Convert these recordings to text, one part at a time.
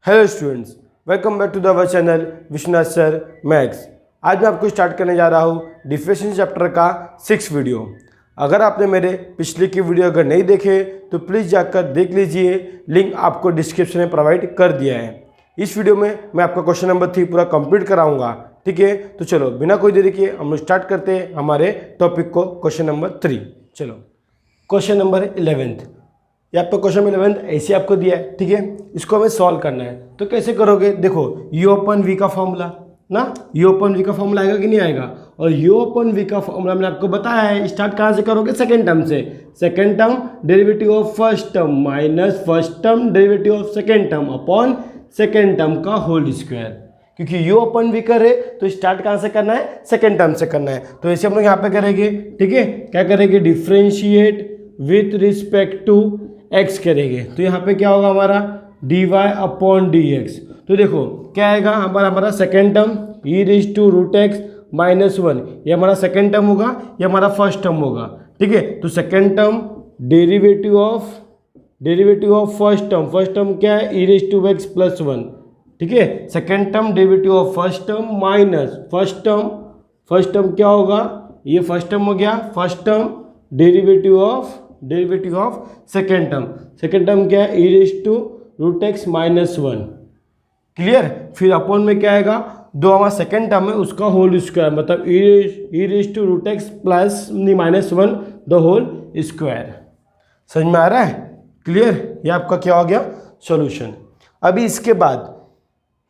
Hello students, welcome back to the our channel Vishwanath sir maths. आज मैं आपको start करने जा रहा हूँ डिफरेंशियल चैप्टर का 6 वीडियो। अगर आपने मेरे पिछले की वीडियो अगर नहीं देखे तो प्लीज़ जाकर देख लीजिए, लिंक आपको डिस्क्रिप्शन में प्रोवाइड कर दिया है। इस वीडियो में मैं आपका क्वेश्चन नंबर 3 पूरा कंप्लीट कराऊंगा, ठीक है। तो चलो बिना कोई देरी के हम लोग स्टार्ट करते हैं हमारे टॉपिक को, क्वेश्चन नंबर 3। चलो क्वेश्चन नंबर 11th, ये आपका क्वेश्चन 11th ऐसे आपको दिया है, ठीक है। इसको हमें सॉल्व करना है। तो कैसे करोगे, देखो यू अपन वी का फॉर्मूला ना, यू अपन वी का फॉर्मूला आएगा कि नहीं आएगा। और यू अपन वी का फॉर्मूला मैंने आपको बताया है, स्टार्ट कहाँ से करोगे, सेकेंड टर्म से। Second term derivative of first term minus first term derivative of second term upon second term का होल स्क्वायर। क्योंकि यू अपन वी करे तो स्टार्ट कहाँ से करना है, सेकेंड टर्म से करना है। तो ऐसे हम लोग यहाँ पे करेंगे, ठीक है। क्या करेंगे, differentiate with respect to x करेंगे। तो यहाँ पे क्या होगा हमारा dy अपॉन dx। तो देखो क्या आएगा हमारा second term e raise to root x minus 1, ये हमारा सेकेंड टर्म होगा, ये हमारा फर्स्ट टर्म होगा, ठीक है। तो second term derivative of first term क्या है, e raise to x plus 1, ठीक है। Second term derivative of first term minus first term क्या होगा, ये फर्स्ट टर्म हो गया, first term derivative of second term क्या है, e raise to root x minus 1, clear. फिर अपॉन में क्या आएगा, दो हमारा सेकेंड टर्म है उसका होल स्क्वायर, मतलब e raise to root x plus minus 1 the whole square. समझ में आ रहा है, क्लियर। ये आपका क्या हो गया, सॉल्यूशन। अभी इसके बाद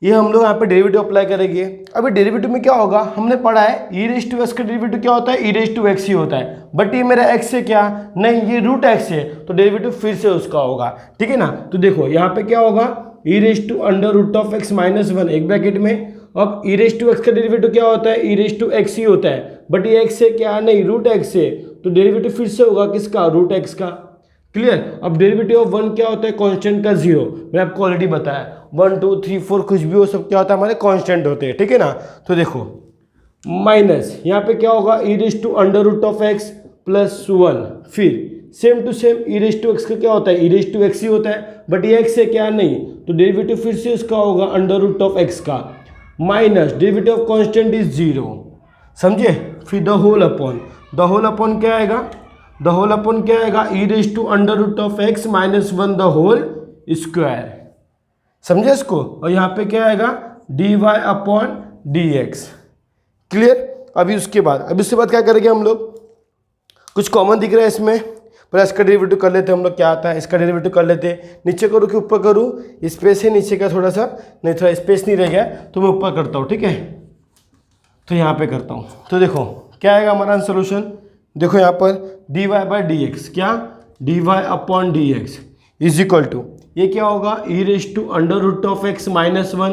ये हम लोग यहाँ पे डेरिवेटिव अप्लाई करेंगे। अभी डेरिवेटिव में क्या होगा, हमने पढ़ा है e रेज़ टू एक्स का डेरिवेटिव क्या होता है, e रेज़ टू एक्स ही होता है। बट ये मेरा x है क्या, नहीं ये रूट एक्स है, तो डेरिवेटिव फिर से उसका होगा, ठीक है ना। तो देखो यहाँ पे क्या होगा, e raise to under root of x minus 1 एक ब्रैकेट में। अब e रेज़ टू एक्स का डेरिवेटिव क्या होता है, e रेज़ टू एक्स ही होता है। बट ये x है क्या, नहीं रूट एक्स है, तो डेरिवेटिव फिर से होगा किसका, रूट एक्स का, क्लियर। अब डेरिवेटिव ऑफ 1 क्या होता है, कांस्टेंट का 0, मैंने आपको ऑलरेडी बताया। 1 2 3 4 कुछ भी हो, सब क्या होता है, हमारे कांस्टेंट होते हैं, ठीक है ना। तो देखो माइनस यहाँ पे क्या होगा, e raise to under root of x plus 1, फिर same to same e raise to x का क्या होता है, e रेज़ टू एक्स ही होता है। बट ये एक्स है क्या, नहीं, तो डेरिवेटिव फिर से इसका होगा अंडर रूट ऑफ एक्स का, minus derivative of constant is 0, समझे। फिर द होल अपॉन क्या आएगा, द होल अपॉन क्या आएगा, e raise to under root of x minus 1 the whole square, समझे इसको। और यहाँ पे क्या आएगा, dy अपॉन dx, क्लियर। अभी उसके बाद क्या करेंगे हम लोग, कुछ कॉमन दिख रहा है इसमें, पर इसका डेरिवेटिव कर लेते हैं हम लोग। क्या आता है, इसका डेरिवेटिव कर लेते हैं। नीचे करूँ कि ऊपर करूँ, स्पेस है नीचे का थोड़ा सा, नहीं थोड़ा स्पेस नहीं रह गया तो मैं ऊपर करता हूँ, ठीक है। तो यहाँ पे करता हूँ। तो देखो क्या आएगा हमारा सोल्यूशन, देखो यहाँ पर dy बाई dx, क्या dy upon dx is equal to, ये क्या होगा, e raise to under root of x minus 1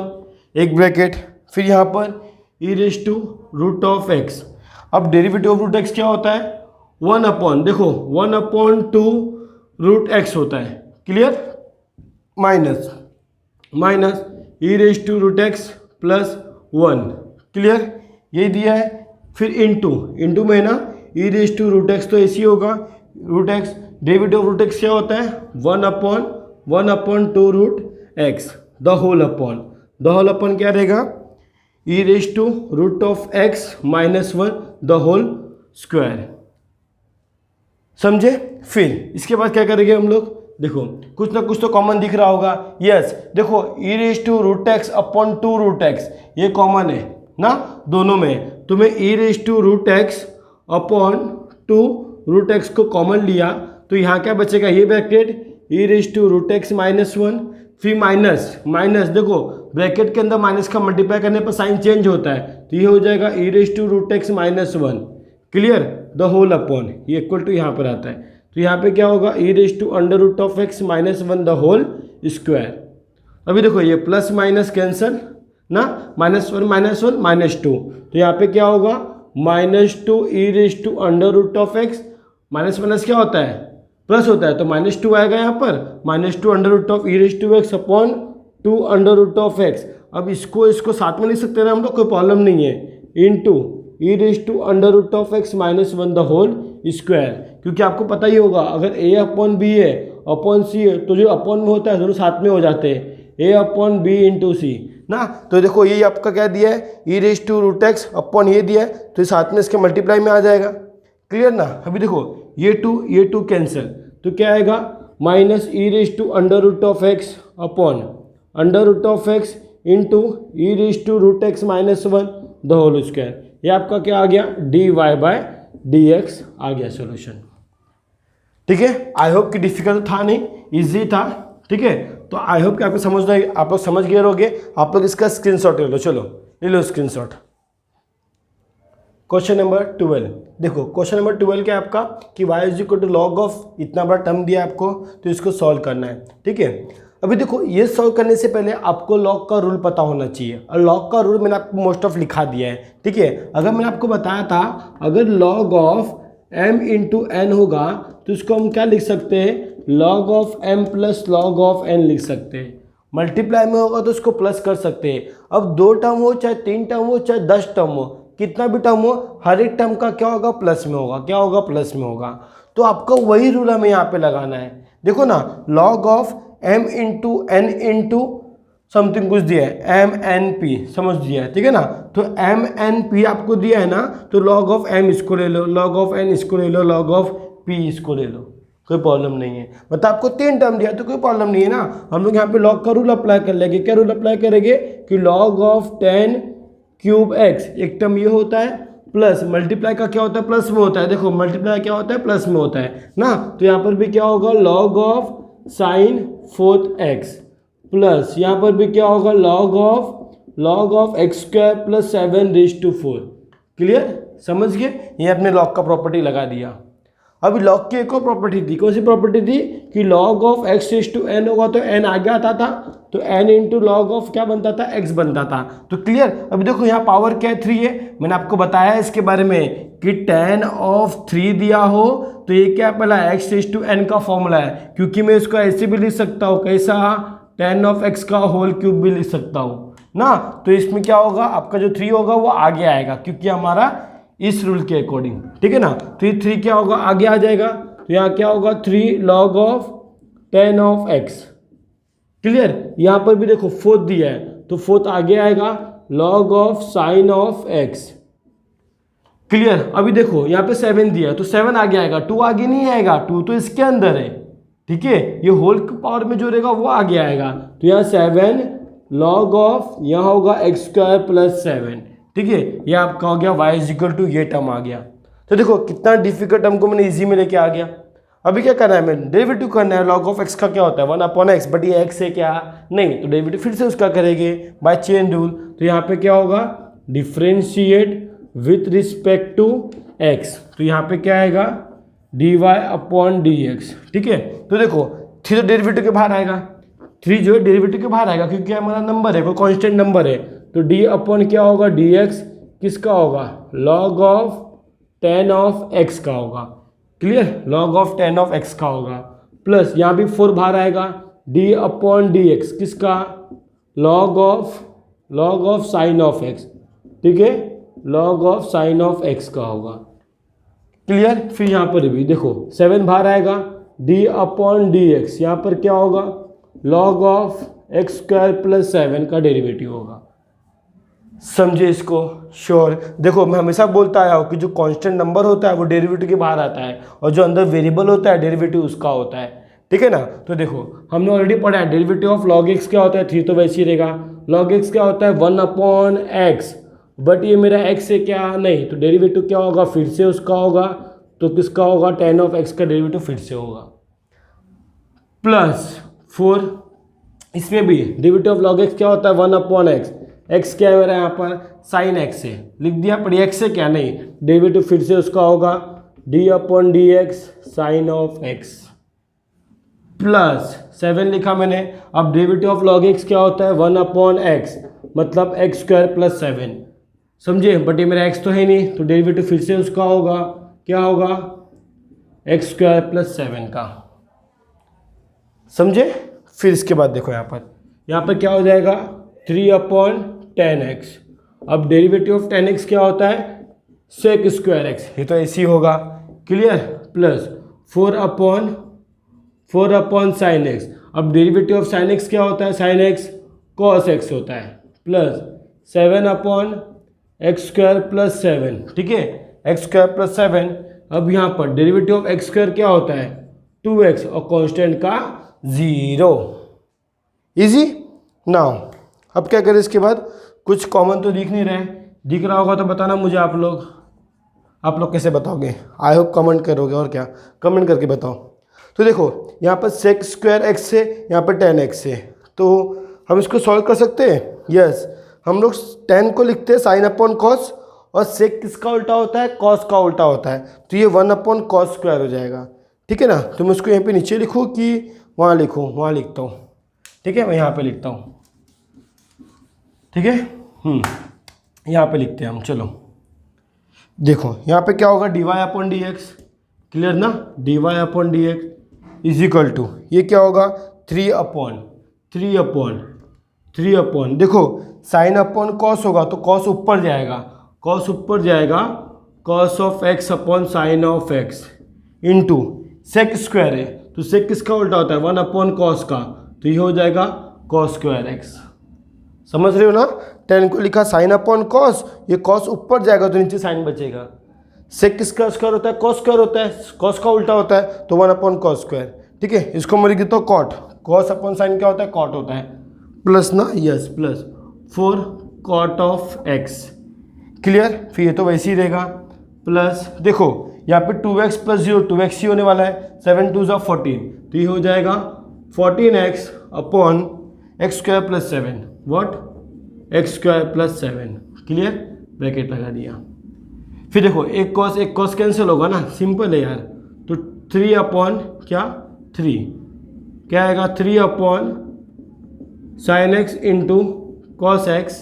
एक ब्रैकेट, फिर यहाँ पर e raise to root of x. अब डेरिवेटिव ऑफ रूट एक्स क्या होता है, 1 अपॉन, देखो 1 अपॉन 2 रूट एक्स होता है, clear, minus e raise to root x plus 1, clear, ये दिया है। फिर इंटू में ना e raise to root x, तो ऐसी होगा root x, derivative of root x क्या होता है, 1 upon 2 root x the whole upon क्या रहेगा, e raise to root of x minus 1 the whole square, समझे। फिर इसके बाद क्या करेंगे हम लोग, देखो कुछ ना कुछ तो कॉमन दिख रहा होगा, यस। देखो e raise to root x upon 2 root x, ये कॉमन है ना दोनों में। तो मैं e raise to root x upon 2 root x को कॉमन लिया, तो यहाँ क्या बचेगा, ये bracket e raise to root x minus 1, फिर माइनस देखो ब्रैकेट के अंदर माइनस का मल्टीप्लाई करने पर साइन चेंज होता है, तो ये हो जाएगा e raise to root x minus 1, clear, the whole upon, ये इक्वल टू यहाँ पर आता है। तो यहाँ पे क्या होगा, e raise to under root of x minus 1 the whole square. अभी देखो ये प्लस माइनस कैंसल ना, -1 -2, तो यहाँ पे क्या होगा, -2 e raise to under root of x, minus क्या होता है, प्लस होता है, तो -2 आएगा यहाँ पर, -2 under root of e raise to x upon 2 under root of x. अब इसको साथ में लिख सकते हैं हम लोग, कोई प्रॉब्लम नहीं है, into e raise to under root of x minus 1 the whole square. क्योंकि आपको पता ही होगा, अगर a अपॉन b है अपॉन c है, तो जो अपॉन में होता है दोनों साथ में हो जाते हैं, A upon B into C ना। तो देखो ये आपका क्या दिया है, E raise to root x upon ये दिया है, तो साथ में इसके मल्टीप्लाई में आ जाएगा। क्लियर ना। अभी देखो ये टू कैंसिल, तो क्या आएगा minus E raise to under root of x upon under root of X into E raise to root x minus 1 the whole square. ये आपका क्या आ गया, D Y by D X आ गया सोल्यूशन। ठीक है, आई होप कि डिफिकल्ट था नहीं, इजी था। ठीक है, तो आई होप कि आपको आप लोग समझ गए रहोगे। आप लोग इसका स्क्रीनशॉट ले लो, चलो ले लो स्क्रीनशॉट। क्वेश्चन नंबर 12 देखो, क्वेश्चन नंबर 12 क्या है आपका कि y is equal to log of इतना बड़ा टर्म दिया है आपको, तो इसको सॉल्व करना है। ठीक है, अभी देखो ये सॉल्व करने से पहले आपको लॉग का रूल पता होना चाहिए, और लॉग का रूल मैंने आपको मोस्ट ऑफ लिखा दिया है। ठीक है, अगर मैंने आपको बताया था अगर log of m into n होगा तो इसको हम क्या लिख सकते हैं, log of m plus log of n लिख सकते हैं। मल्टीप्लाई में होगा तो इसको प्लस कर सकते हैं। अब 2 टर्म हो चाहे 3 टर्म हो चाहे 10 टर्म हो, कितना भी टर्म हो, हर एक टर्म का क्या होगा, प्लस में होगा। क्या होगा, प्लस में होगा। तो आपका वही रूल हमें यहाँ पे लगाना है। देखो ना, log of m into n into something कुछ दिया है, एम एन पी समझ दिया है। ठीक है ना, तो एम एन पी आपको दिया है ना, तो लॉग ऑफ m इसको ले लो, लॉग ऑफ n इसको ले लो, लॉग ऑफ p इसको ले लो, कोई प्रॉब्लम नहीं है। मतलब आपको 3 टर्म दिया तो कोई प्रॉब्लम नहीं है ना। हम लोग यहाँ पे लॉग का रूल अप्लाई कर लेंगे। क्या रूल अप्लाई करेंगे कि लॉग ऑफ 10 क्यूब एक्स, एक टर्म ये होता है, प्लस मल्टीप्लाई का क्या होता है, प्लस में होता है। देखो मल्टीप्लाई क्या होता है, प्लस में होता है ना। तो यहाँ पर भी क्या होगा, log of sine 4 x plus यहाँ पर भी क्या होगा, log of x square plus 7 raise to 4। Clear, समझ गए। ये अपने लॉग का प्रॉपर्टी लगा दिया। अभी लॉग की एक और प्रॉपर्टी थी, कौन सी प्रॉपर्टी थी कि log of x raise to n होगा तो एन आगे आता था, तो एन इंटू लॉग ऑफ क्या बनता था, एक्स बनता था। तो क्लियर। अभी देखो यहाँ पावर क्या है, 3 है। मैंने आपको बताया इसके बारे में कि tan ऑफ 3 दिया हो तो ये क्या पहला एक्स रेज टू एन का फॉर्मूला है, क्योंकि मैं इसको ऐसे भी लिख सकता हूँ, कैसा, tan ऑफ एक्स का होल क्यूब भी लिख सकता हूँ ना। तो इसमें क्या होगा, आपका जो 3 होगा वो आगे आएगा, क्योंकि हमारा इस रूल के अकॉर्डिंग। ठीक है ना, तो ये 3 क्या होगा, आगे आ जाएगा। तो यहाँ क्या होगा, 3 log of tan of x. Clear. यहाँ पर भी देखो 4 दिया है, तो 4 आगे आएगा, log of sign of x. Clear. अभी देखो यहाँ पे 7 दिया है, तो 7 आगे आएगा, 2 आगे नहीं आएगा, 2 तो इसके अंदर है। ठीक है, ये होल पावर में जो रहेगा वो आगे आएगा। तो यहाँ 7 लॉग ऑफ, यहाँ होगा एक्स स्क्वायर प्लस 7। ठीक है, ये आपका हो गया y इज इक्वल टू ये टर्म आ गया। तो देखो कितना डिफिकल्ट टर्म को मैंने इजी में लेके आ गया। अभी क्या करना है, मैं डेरिवेटिव करना है। लॉग ऑफ एक्स का क्या होता है, 1 अपॉन एक्स, बट ये एक्स है क्या, नहीं, तो डेरिवेटिव फिर से उसका करेंगे बाय चेन रूल। तो यहाँ पे क्या होगा, differentiate with respect to x, तो यहाँ पे क्या आएगा, d y upon d x. ठीक है, तो देखो 3 तो डेरिवेटिव के बाहर आएगा, 3 जो है डेरिवेटिव के बाहर आएगा, क्योंकि हमारा नंबर है, कोई कांस्टेंट नंबर है। तो d अपॉन क्या होगा, dx किसका होगा, log of tan of x का होगा। Clear, log of tan of x का होगा, प्लस यहाँ भी 4 बाहर आएगा, d अपॉन dx किसका, log of sign of x। ठीक है, log of sign of x का होगा। क्लियर। फिर यहाँ पर भी देखो 7 बाहर आएगा, d अपॉन dx, यहाँ पर क्या होगा, log of x square plus 7 का डेरिवेटिव होगा। समझे इसको, श्योर। देखो मैं हमेशा बोलता आया हूँ कि जो कांस्टेंट नंबर होता है वो डेरिवेटिव के बाहर आता है, और जो अंदर वेरिएबल होता है डेरिवेटिव उसका होता है। ठीक है ना। तो देखो हमने ऑलरेडी पढ़ा है डेरिवेटिव ऑफ लॉग एक्स क्या होता है, 3 तो वैसे ही रहेगा। लॉग एक्स क्या होता है, 1 अपॉन एक्स, बट ये मेरा एक्स है क्या, नहीं, तो डेरिवेटिव क्या होगा, फिर से उसका होगा, तो किसका होगा, tan ऑफ एक्स का डेरिवेटिव फिर से होगा, प्लस 4। इसमें भी डेरिवेटिव ऑफ लॉग एक्स क्या होता है, 1 अपॉन एक्स, एक्स क्या है मेरा यहाँ पर, साइन एक्स है, लिख दिया, पर एक्स है क्या, नहीं, डेरिवेटिव फिर से उसका होगा, d upon d x sine of x, plus 7 लिखा मैंने। अब डेरिवेटिव ऑफ लॉग एक्स क्या होता है, 1 अपॉन एक्स, मतलब एक्स स्क्वायर प्लस 7। समझे, बट ये मेरा एक्स तो है नहीं, तो डेरिवेटिव फिर से उसका होगा, क्या होगा, एक्स स्क्वायर प्लस 7 का। समझे। फिर इसके बाद देखो यहाँ पर क्या हो जाएगा, 3 अपॉन 10x। अब डेरिवेटिव ऑफ 10x क्या होता है, सेक स्क्वायर एक्स, ये तो ऐसे ही होगा। Clear, plus 4 upon sine x. अब डेरिवेटिव ऑफ साइन एक्स क्या होता है, साइन एक्स कॉस एक्स होता है प्लस 7/x² प्लस 7, ठीक है, x² प्लस 7। अब यहाँ पर डेरिवेटिव ऑफ x² क्या होता है 2x और कांस्टेंट का 0। इजी। नाउ अब क्या करें इसके बाद, कुछ कॉमन तो दिख नहीं रहे, दिख रहा होगा तो बताना मुझे आप लोग कैसे बताओगे, आई होप कमेंट करोगे, और क्या कमेंट करके बताओ। तो देखो यहाँ पर sec² x है, यहाँ पर tan x है, तो हम इसको सॉल्व कर सकते हैं। यस, हम लोग tan को लिखते हैं sin अपॉन कॉस, और sec किसका उल्टा होता है, cos का उल्टा होता है, तो ये 1/cos² हो जाएगा, ठीक है ना। तो मैं उसको यहाँ पे नीचे लिखूँ कि वहाँ लिखूँ, वहाँ लिखता हूँ, ठीक है, मैं यहाँ पे लिखता हूँ, ठीक है। यहाँ पे लिखते हैं हम, चलो देखो यहाँ पे क्या होगा dy/dx, क्लियर ना, dy/dx इज इक्वल टू, ये क्या होगा 3/3 देखो साइन अपॉन कॉस होगा तो कॉस ऊपर जाएगा, कॉस ऊपर जाएगा, cos of x upon sine of x into sec² है, तो sec किसका उल्टा होता है 1/cos का, तो ये हो जाएगा cos² x। समझ रहे हो ना, tan को लिखा साइन अपॉन कॉस, ये कॉस ऊपर जाएगा तो नीचे साइन बचेगा। sec किसका स्क्वायर होता है cos² होता है, cos का उल्टा होता है तो 1/cos², ठीक है। इसको मैं लिख देता हूँ cot, cos अपॉन साइन क्या होता है cot होता है, प्लस ना, yes plus 4 cot of x, clear. फिर ये तो वैसे ही रहेगा, प्लस देखो यहाँ पे 2x प्लस 0 2x ही होने वाला है, 7 2 = 14, तो ये हो जाएगा 14x upon x² plus 7, what x² plus 7, clear, bracket लगा दिया। फिर देखो एक कॉस कैंसिल होगा ना, सिंपल है यार, तो 3 अपॉन क्या 3 क्या आएगा 3 sin x into cos x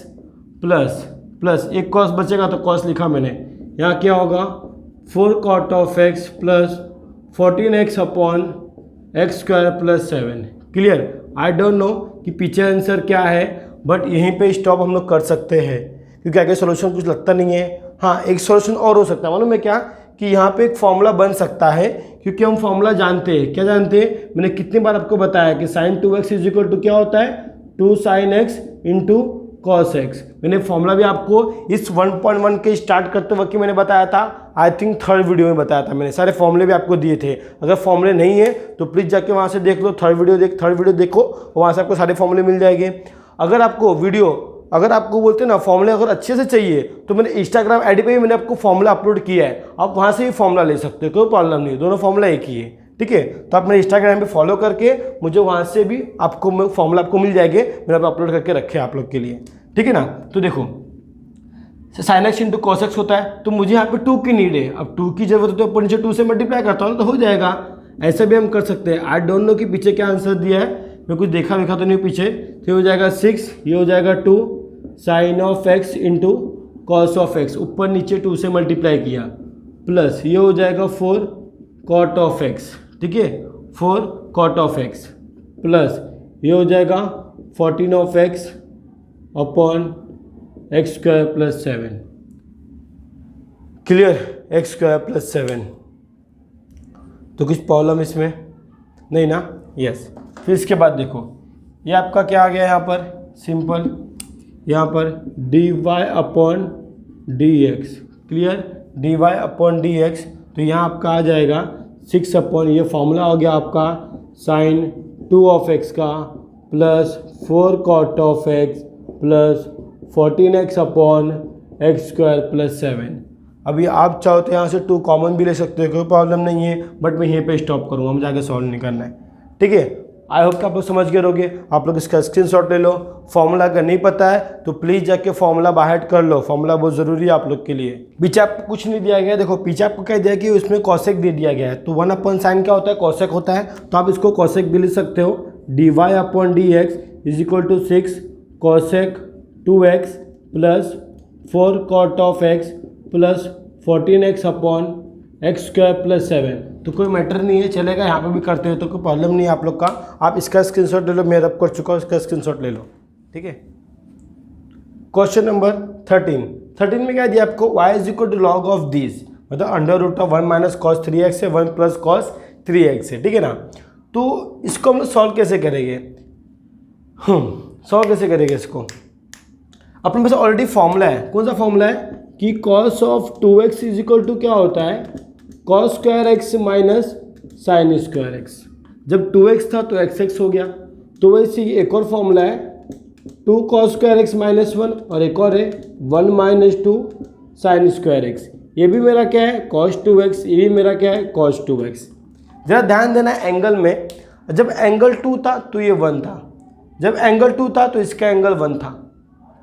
plus एक कॉस बचेगा तो कॉस लिखा मैंने, यहाँ क्या होगा 4 cot of x plus 14x upon x² plus 7, clear. I don't know कि पीछे आंसर क्या है, बट यहीं पे स्टॉप हम लोग कर सकते हैं क्योंकि आगे सॉल्यूशन कुछ लगता नहीं है। हाँ, एक सॉल्यूशन और हो सकता है, मालूम है क्या, कि यहाँ पे एक फॉर्मूला बन सकता है, क्योंकि हम फॉर्मूला जानते हैं। क्या जानते हैं, मैंने कितनी बार आपको बताया कि sin 2x is equal to क्या होता है 2 sin x into cos x। मैंने फॉर्मूला भी आपको इस 1.1 के स्टार्ट करते वक्त मैंने बताया था, आई थिंक 3rd वीडियो में बताया था मैंने, सारे फॉर्मूले भी आपको दिए थे। अगर फॉर्मूले नहीं है तो प्लीज़ जाके वहाँ से देख लो, 3rd वीडियो देखो, वहाँ से आपको सारे फॉर्मूले मिल जाएंगे। अगर आपको बोलते हैं ना फॉर्मूले अगर अच्छे से चाहिए तो मैंने इंस्टाग्राम आईडी पे भी मैंने आपको फॉर्मूला अपलोड किया है, आप वहाँ से भी फॉर्मूला ले सकते हो, कोई प्रॉब्लम नहीं, दोनों फॉर्मूला एक ही है, ठीक है। तो आप मेरे इंस्टाग्राम पे फॉलो करके मुझे वहाँ से भी आपको फॉर्मूला आपको मिल जाएंगे, मैंने अपलोड करके रखे आप लोग के लिए, ठीक है ना। तो देखो sin x into cos x होता है, तो मुझे यहाँ पे 2 की नीड है, अब 2 की जरूरत है तो ऊपर नीचे 2 से मल्टीप्लाई करता हूँ तो हो जाएगा। ऐसा भी हम कर सकते हैं। आई डोंट नो कि पीछे क्या आंसर दिया है, मैं कुछ देखा तो नहीं पीछे, तो हो जाएगा 6, ये हो जाएगा 2 sin of x into cos of x, ऊपर नीचे 2 से मल्टीप्लाई किया, प्लस ये हो जाएगा 4 cot ऑफ x, ठीक है, 4 cot ऑफ x, प्लस ये हो जाएगा 14 of x upon x² plus 7, clear, x² plus 7। तो कुछ प्रॉब्लम इसमें नहीं ना, यस। फिर इसके बाद देखो ये आपका क्या आ गया यहाँ पर, सिंपल, यहाँ पर dy/dx, क्लियर, dy/dx, तो यहाँ आपका आ जाएगा 6 अपॉन, ये फॉर्मूला हो गया आपका sin 2 ऑफ x का plus 4 cot of x plus 14x upon x² plus 7। अभी आप चाहो तो यहाँ से 2 कॉमन भी ले सकते हो, कोई प्रॉब्लम नहीं है, बट मैं यहीं पे स्टॉप करूँगा, मुझे आगे सॉल्व नहीं करना है, ठीक है। आई होप कि आप लोग समझ गए होगे, आप लोग इसका स्क्रीनशॉट ले लो। फॉर्मूला अगर नहीं पता है तो प्लीज़ जाके फॉर्मूला बाहर कर लो, फॉर्मूला बहुत ज़रूरी है आप लोग के लिए। पीछे आपको कुछ नहीं दिया गया, देखो पीछे आपको क्या दिया कि उसमें कॉसेक दे दिया गया है, तो 1/sin क्या होता है कॉसेक होता है, तो आप इसको कॉसेक भी लिख सकते हो, dy/dx is equal to 6 cosec 2x plus 4 cot of x plus 14x upon x² plus 7। तो कोई मैटर नहीं है, चलेगा, यहाँ पे भी करते हो तो कोई प्रॉब्लम नहीं है आप लोग का। आप इसका स्क्रीनशॉट ले लो, मैं रब कर चुका हूँ, इसका स्क्रीनशॉट ले लो, ठीक है। क्वेश्चन नंबर 13 में क्या दिया आपको, y is equal to log of this, मतलब √1 माइनस cos 3x है 1 प्लस cos 3x है, ठीक है ना। तो इसको हम लोग सॉल्व कैसे करेंगे, सॉल्व कैसे करेंगे इसको? अपने पास ऑलरेडी फॉर्मूला है। कौन सा फॉर्मूला है कि cos of 2x is equal to क्या होता है, cos square x minus sine square x. जब 2x था तो x हो गया। तो वैसे ही एक और फॉर्मूला है 2 cos स्क्वायर एक्स माइनस 1 और एक और है 1 माइनस 2 साइन स्क्वायर एक्स। ये भी मेरा क्या है cos 2x, ये भी मेरा क्या है cos 2x। जरा ध्यान देना एंगल में, जब एंगल 2 था तो ये 1 था, जब एंगल 2 था तो इसका एंगल 1 था।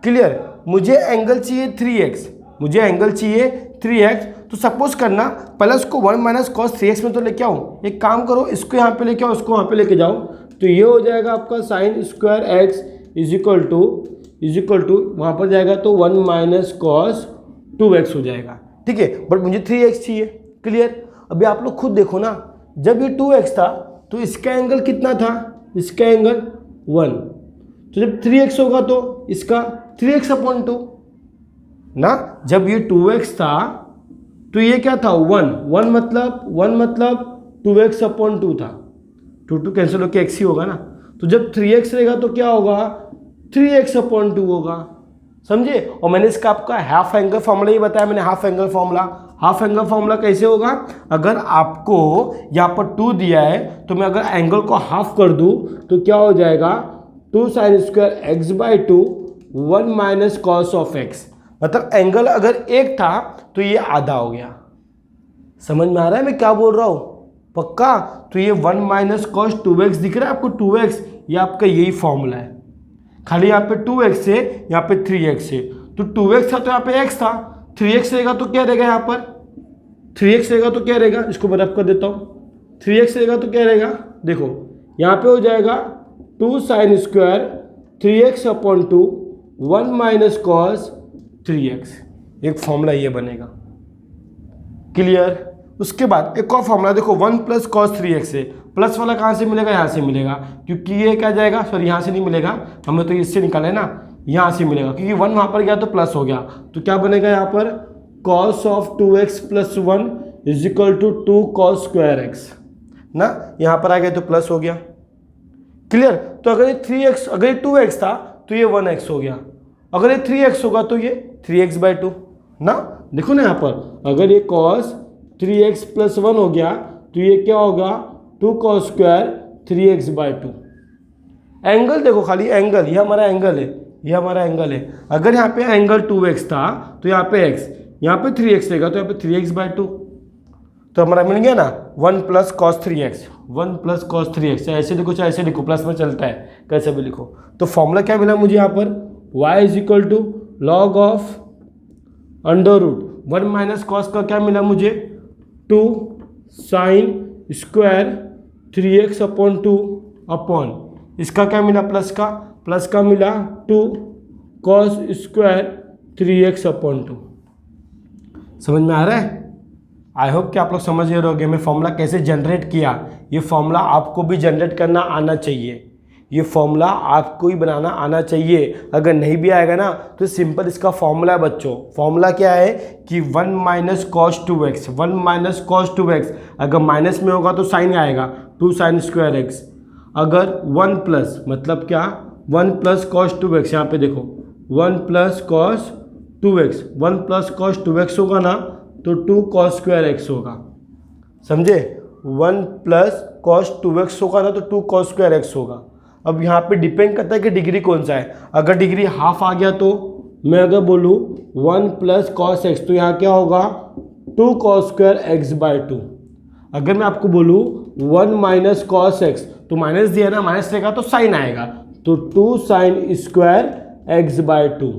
क्लियर? मुझे एंगल चाहिए 3x, मुझे एंगल चाहिए 3x। तो सपोज करना पहले उसको 1 माइनस कॉस 3x में तो लेके आऊँ। एक काम करो, इसको यहाँ पे लेके आओ, उसको वहाँ पे लेके जाओ, तो ये हो जाएगा आपका sine square x is equal to वहाँ पर जाएगा तो 1 माइनस कॉस 2x हो जाएगा। ठीक है, बट मुझे 3x चाहिए। क्लियर? अभी आप लोग खुद देखो ना, जब ये 2x था तो इसका एंगल कितना था, इसका एंगल 1। तो जब 3x होगा तो इसका 3x अपॉन 2 ना। जब ये 2x था तो ये क्या था 1 मतलब 2x अपॉन 2 था। 2 कैंसिल होकर x ही होगा ना। तो जब 3x रहेगा तो क्या होगा 3x अपॉन 2 होगा। समझे? और मैंने इसका आपका हाफ एंगल फॉर्मूला ही बताया मैंने। हाफ एंगल फॉर्मूला कैसे होगा, अगर आपको यहाँ पर 2 दिया है तो मैं अगर एंगल को हाफ कर दूं तो क्या हो जाएगा 2 sign square x by 2 1 minus cos of x. मतलब एंगल अगर 1 था तो ये आधा हो गया। समझ में आ रहा है मैं क्या बोल रहा हूँ? पक्का? तो ये 1 माइनस कॉस 2x दिख रहा है आपको, 2x, ये आपका यही फॉर्मूला है। खाली यहाँ पे 2x है, यहाँ पे 3x है। तो 2x था तो यहाँ पे x था, 3x रहेगा तो क्या रहेगा, यहाँ पर 3x रहेगा तो क्या रहेगा, इसको मैं रब कर देता हूँ। 3x रहेगा तो क्या रहेगा, देखो यहाँ पे हो जाएगा 2 sine square 3x upon 2 1 minus cos 3x। एक फॉर्मूला ये बनेगा। क्लियर? उसके बाद एक और फॉर्मूला देखो 1 प्लस कॉस 3x है। प्लस वाला कहाँ से मिलेगा, यहाँ से मिलेगा, क्योंकि ये क्या जाएगा, सॉरी यहाँ से नहीं मिलेगा, हमें तो इससे निकाला है ना, यहाँ से मिलेगा, क्योंकि 1 वहाँ पर गया तो प्लस हो गया। तो क्या बनेगा यहाँ पर cos of 2x plus 1 is equal to 2 cos square x ना। यहाँ पर आ गया तो प्लस हो गया। क्लियर? तो अगर ये 3x, अगर ये 2x था तो ये 1x हो गया, अगर ये 3x होगा तो ये 3x बाई 2 ना। देखो ना यहाँ पर अगर ये cos 3x प्लस 1 हो गया तो ये क्या होगा 2 cos square 3x by 2। Angle देखो, खाली एंगल, ये हमारा एंगल है, ये हमारा एंगल है। अगर यहाँ पे एंगल 2x था तो यहाँ पे x, यहाँ पे 3x रहेगा तो यहाँ पे 3x बाई 2। तो हमारा मिल गया ना 1 plus cos 3x, 1 plus cos 3x। चाहे ऐसे लिखो चाहे ऐसे लिखो, प्लस में चलता है, कैसे भी लिखो। तो फॉर्मूला क्या मिला मुझे यहाँ पर, y is equal to log of under root 1 minus cos का क्या मिला मुझे 2 sine square 3x upon 2 upon इसका क्या मिला प्लस का मिला 2 कॉस स्क्वायर 3x अपॉन 2। समझ में आ रहा है? आई होप कि आप लोग समझ गए होंगे मैं फॉर्मूला कैसे जनरेट किया। ये फॉर्मूला आपको भी जनरेट करना आना चाहिए, ये फॉर्मूला आपको ही बनाना आना चाहिए। अगर नहीं भी आएगा ना तो सिंपल इसका फॉर्मूला है बच्चों। फॉर्मूला क्या है कि 1 minus cos 2x, 1 minus cos 2x, अगर माइनस में होगा तो साइन आएगा 2 साइन स्क्वायर एक्स। अगर 1 प्लस मतलब क्या 1 प्लस कॉस 2x, यहाँ पे देखो 1 plus cos 2x, 1 plus cos 2x होगा ना तो 2 कॉस स्क्वायर एक्स होगा। समझे? 1 प्लस कॉस 2x होगा ना तो 2 कॉस स्क्वायर एक्स होगा। अब यहाँ पे डिपेंड करता है कि डिग्री कौन सा है। अगर डिग्री हाफ आ गया तो मैं अगर बोलूँ 1 प्लस कॉस एक्स तो यहाँ क्या होगा 2 कॉस स्क्वायर एक्स बाई 2। अगर मैं आपको बोलूँ 1 माइनस कॉस एक्स तो माइनस दिया ना, माइनस रहेगा तो साइन आएगा तो 2 sign square x by 2।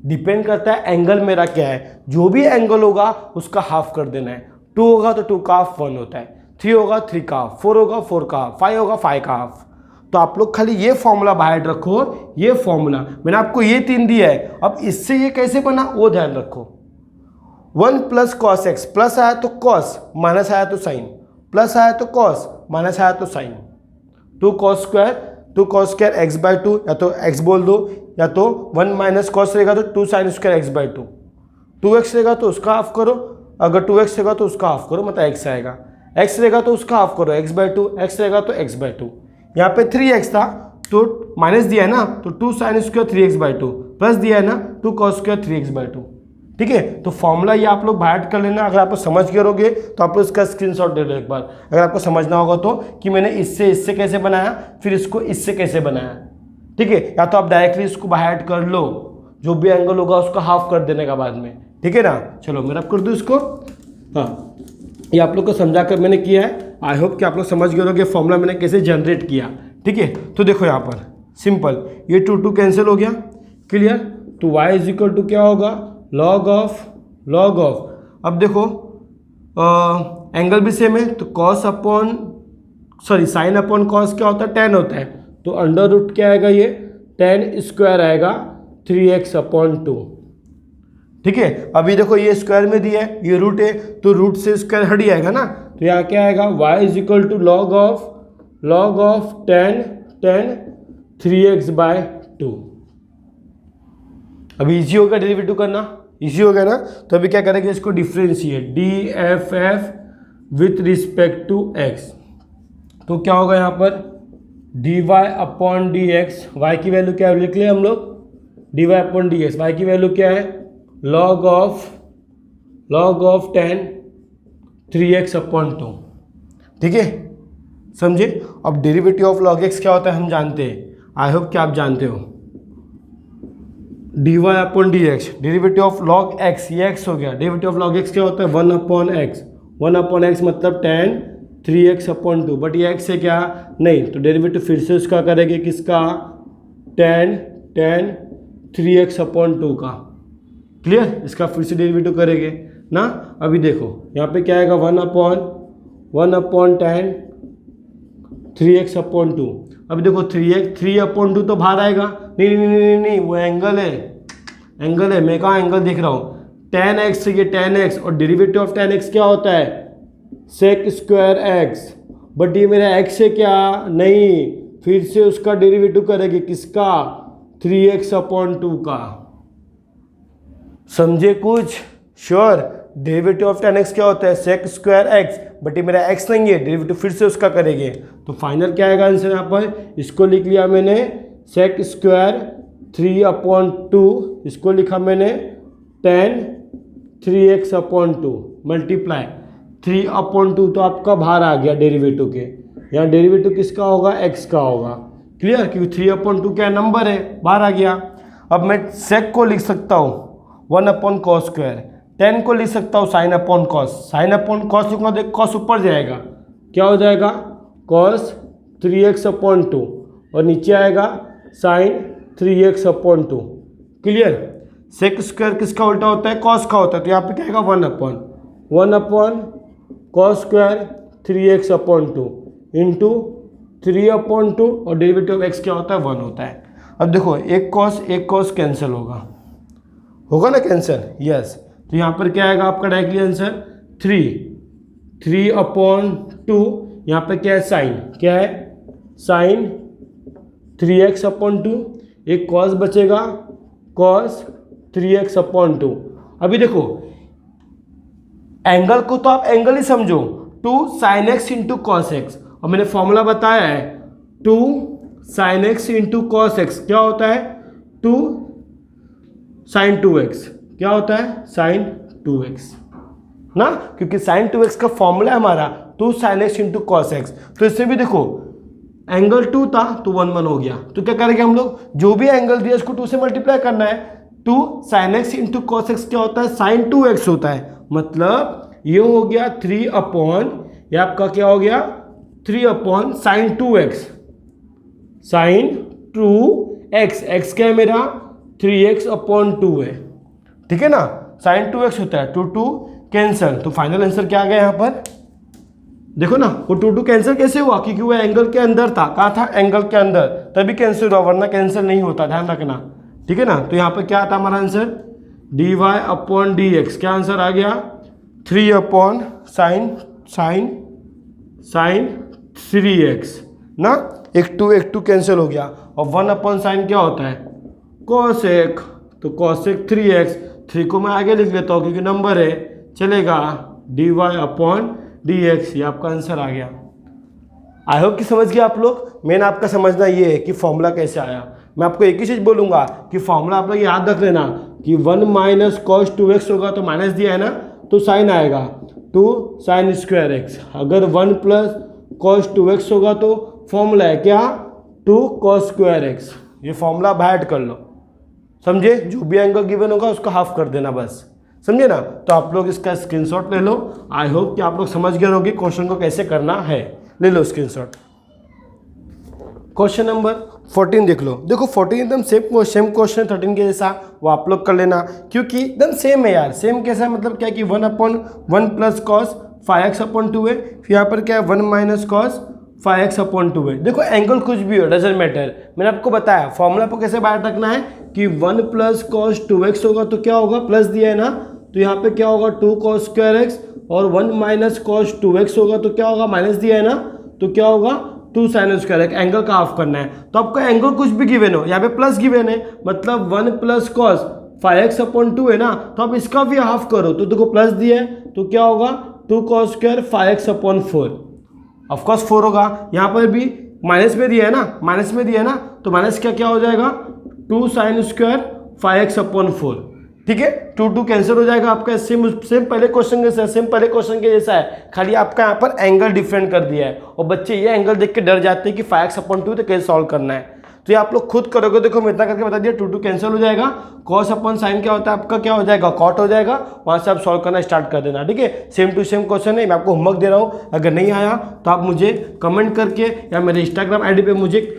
Depend करता है एंगल मेरा क्या है, जो भी एंगल होगा उसका हाफ कर देना है। 2 होगा तो 2 का हाफ 1 होता है, 3 होगा 3 का हाफ, 4 होगा 4 का हाफ, 5 होगा 5 का हाफ। तो आप लोग खाली ये फॉर्मूला बाहर रखो, ये फॉर्मूला मैंने आपको ये 3 दिया है। अब इससे ये कैसे बना वो ध्यान रखो। 1 प्लस कॉस एक्स, प्लस आया तो कॉस, माइनस आया तो साइन, प्लस आया तो कॉस, माइनस आया तो sine. 2 cos square x by 2, या तो एक्स बोल दो, या तो 1 माइनस कॉस रहेगा तो 2 sign square x by 2। 2x रहेगा तो उसका हाफ करो, अगर 2x रहेगा तो उसका हाफ करो, मतलब x आएगा। x रहेगा तो उसका हाफ करो x बाई 2, x रहेगा तो x बाई 2। यहाँ पे 3x था तो माइनस दिया है ना, तो 2 साइन स्क्वायर 3x/2 प्लस दिया है ना 2 कॉस स्क्वायर 3x/2। ठीक है, तो फॉर्मूला ये आप लोग बाहर कर लेना। अगर आप समझ गए होगे तो आप लोग इसका स्क्रीनशॉट ले लो एक बार, अगर आपको समझना होगा तो, कि मैंने इससे कैसे बनाया, फिर इसको इससे कैसे बनाया। ठीक है, या तो आप डायरेक्टली इसको बाहर कर लो, जो भी एंगल होगा उसको हाफ कर देने का बाद में। ठीक है ना, चलो मैं रब कर दूँ इसको। हाँ, ये आप लोग को समझा कर मैंने किया है। आई होप कि आप लोग समझ गए होगे फॉर्मूला मैंने कैसे जनरेट किया। ठीक है, तो देखो यहाँ पर सिंपल, ये 2 कैंसिल हो गया, क्लियर। तो y इज इक्वल टू क्या होगा, लॉग ऑफ। अब देखो एंगल भी सेम है, तो cos upon sine upon cos क्या होता है, tan होता है। तो अंडर रूट क्या आएगा, ये tan स्क्वायर आएगा 3x/2। ठीक है, अभी देखो ये स्क्वायर में दिया है, ये रूट है, तो रूट से स्क्वायर हट जाएगा ना, तो यहाँ क्या आएगा, y is equal to log of tan 3x/2। अभी इजी होगा डेरिवेटिव करना, इजी हो गया ना। तो अभी क्या करेंगे, इसको differentiate DFF with respect to x। तो क्या होगा यहाँ पर, dy/dx, y की वैल्यू क्या लिख लिया हम लोग, dy/dx, y की वैल्यू क्या है, लॉग ऑफ tan 3x/2। ठीक है, समझे। अब डेरिवेटिव ऑफ लॉग x क्या होता है हम जानते हैं, आई होप कि आप जानते हो। dy/dx, derivative of log x, ये x हो गया। डेरिवेटिव ऑफ लॉग x क्या होता है, 1/x मतलब tan 3x/2। बट ये x है क्या, नहीं, तो डेरिवेटिव फिर से उसका करेंगे, किसका, tan 3x/2 का। क्लियर, इसका फिर से डेरिवेटिव करेंगे ना। अभी देखो यहाँ पे क्या आएगा, 1/tan 3x/2। अभी देखो 3/2 तो बाहर आएगा, नहीं, वो एंगल है, मैं कहाँ एंगल देख रहा हूँ, tan x, ये tan x, और डेरिवेटिव ऑफ tan x क्या होता है, sec स्क्वायर x। बट ये मेरा x है क्या, नहीं, फिर से उसका डेरिवेटिव करेंगे, किसका, 3x/2 का। समझे कुछ, sure. Derivative of tan x क्या होता है, sec स्क्वायर x, बट ये मेरा x नहीं है, डेरिवेटिव फिर से उसका करेंगे। तो फाइनल क्या आएगा आंसर, यहाँ पर इसको लिख लिया मैंने sec स्क्वायर 3/2, इसको लिखा मैंने tan 3x/2 मल्टीप्लाई 3/2, तो आपका बाहर आ गया डेरिवेटिव के। यहाँ डेरिवेटिव किसका होगा, x का होगा। क्लियर, क्योंकि 3/2 क्या नंबर है, बाहर आ गया। अब मैं sec को लिख सकता हूँ 1/cos स्क्वायर, tan को लिख सकता हूँ sin/cos लिखूंगा, देख cos ऊपर जाएगा, क्या हो जाएगा, cos 3x/2, और नीचे आएगा sin 3x/2। Clear, sec square किसका उल्टा होता है, cos का होता है, तो यहाँ पे क्या आएगा, 1/cos स्क्वायर 3x/2 इंटू 3/2, और डेरिवेटिव ऑफ x क्या होता है, 1 होता है। अब देखो एक cos कैंसिल होगा ना, कैंसिल, यस। तो यहाँ पर क्या आएगा आपका डायरेक्टली आंसर, 3/2, यहाँ पे क्या है, साइन, क्या है, साइन 3x/2, एक cos बचेगा, cos 3x/2। अभी देखो एंगल को तो आप एंगल ही समझो, 2 sin x into cos x, और मैंने फॉर्मूला बताया है 2 sin x into cos x क्या होता है, 2 sin 2x, क्या होता है, sin 2x ना, क्योंकि sin 2x का फॉर्मूला है हमारा 2 sin x into cos x. तो इससे भी देखो एंगल 2 था तो 1 हो गया, तो क्या करेंगे हम लोग, जो भी एंगल दिया उसको 2 से मल्टीप्लाई करना है। 2 sin x into cos x क्या होता है, sin 2x होता है, मतलब ये हो गया 3 ये आपका क्या हो गया 3 sin 2x, sin 2x, x क्या है मेरा 3x/2 है, ठीक है ना, sin 2x होता है, 2 कैंसिल, तो फाइनल आंसर क्या आ गया यहाँ पर, देखो ना वो 2 कैंसिल कैसे हुआ, क्योंकि वो एंगल के अंदर था, कहाँ था, एंगल के अंदर, तभी कैंसिल हुआ, वरना कैंसिल नहीं होता, ध्यान रखना, ठीक है ना। तो यहाँ पर क्या आता हमारा आंसर, dy/dx, क्या आंसर आ गया 3 sin 3x ना, एक 2 कैंसिल हो गया, और 1/sin क्या होता है, cosec, तो cosec 3x, 3 को मैं आगे लिख लेता हूँ क्योंकि नंबर है, चलेगा dy/dx, ये आपका आंसर आ गया। आई होप कि समझ गए आप लोग। मेन आपका समझना ये है कि फॉर्मूला कैसे आया। मैं आपको एक ही चीज़ बोलूँगा कि फॉर्मूला आप लोग याद रख लेना कि 1 माइनस कॉस 2x होगा तो माइनस दिया है ना, तो साइन आएगा 2 साइन स्क्वायर एक्स। अगर 1 प्लस कॉस 2x होगा तो फॉर्मूला है क्या, 2 कॉस स्क्वायर एक्स। ये फॉर्मूला बाय ऐड कर लो, समझे। जो भी एंगल गिवन होगा उसको हाफ कर देना बस, समझे ना। तो आप लोग इसका स्क्रीनशॉट ले लो। आई होप कि आप लोग समझ गए होंगे क्वेश्चन को कैसे करना है। ले लो स्क्रीनशॉट। क्वेश्चन नंबर 14 देख लो। देखो 14 एकदम सेम क्वेश्चन 13 के जैसा, वो आप लोग कर लेना क्योंकि एकदम सेम है यार। सेम कैसा है मतलब क्या कि 1/1 प्लस कॉस 5x/2 है, फिर यहाँ पर क्या है 1 माइनस कॉस 5x/2 है। देखो एंगल कुछ भी हो डजंट मैटर, मैंने आपको बताया फॉर्मूला को कैसे बाहर रखना है कि 1 प्लस कॉस 2x होगा तो क्या होगा, प्लस दिया है ना, तो यहाँ पे क्या होगा 2 कॉस स्क्वायर एक्स, और 1 माइनस कॉस 2x होगा तो क्या होगा, माइनस दिया है ना, तो क्या होगा 2 साइन स्क्वायर एक्स। एंगल का हाफ करना है तो आपका एंगल कुछ भी गिवन हो, यहाँ पे प्लस गिवन है मतलब 1 प्लस कॉस 5x/2 है ना, तो आप इसका भी हाफ करो तो देखो प्लस दिया है तो क्या होगा 2 कॉस स्क्वायर 5x/4। ऑफकोर्स 4 होगा, यहाँ पर भी माइनस में दिया है ना, माइनस में दिया है ना, तो माइनस क्या हो जाएगा 2 साइन स्क्वायर 5x/4। ठीक है, 2 कैंसिल हो जाएगा आपका। सेम पहले क्वेश्चन के जैसा, सेम पहले क्वेश्चन के जैसा है, खाली आपका यहाँ पर एंगल डिफरेंट कर दिया है। और बच्चे ये एंगल देख के डर जाते हैं कि 5x/2 तो कैसे सॉल्व करना है, तो ये आप लोग खुद करोगे। देखो मैं इतना करके बता दिया, 2 कैंसिल हो जाएगा, कॉस अपन साइन क्या होता है आपका, क्या हो जाएगा कॉट हो जाएगा। वहाँ से आप सॉल्व करना स्टार्ट कर देना। ठीक है, सेम टू सेम क्वेश्चन है, मैं आपको होमवर्क दे रहा हूँ। अगर नहीं आया तो आप मुझे कमेंट करके या मेरे इंस्टाग्राम आईडी पे मुझे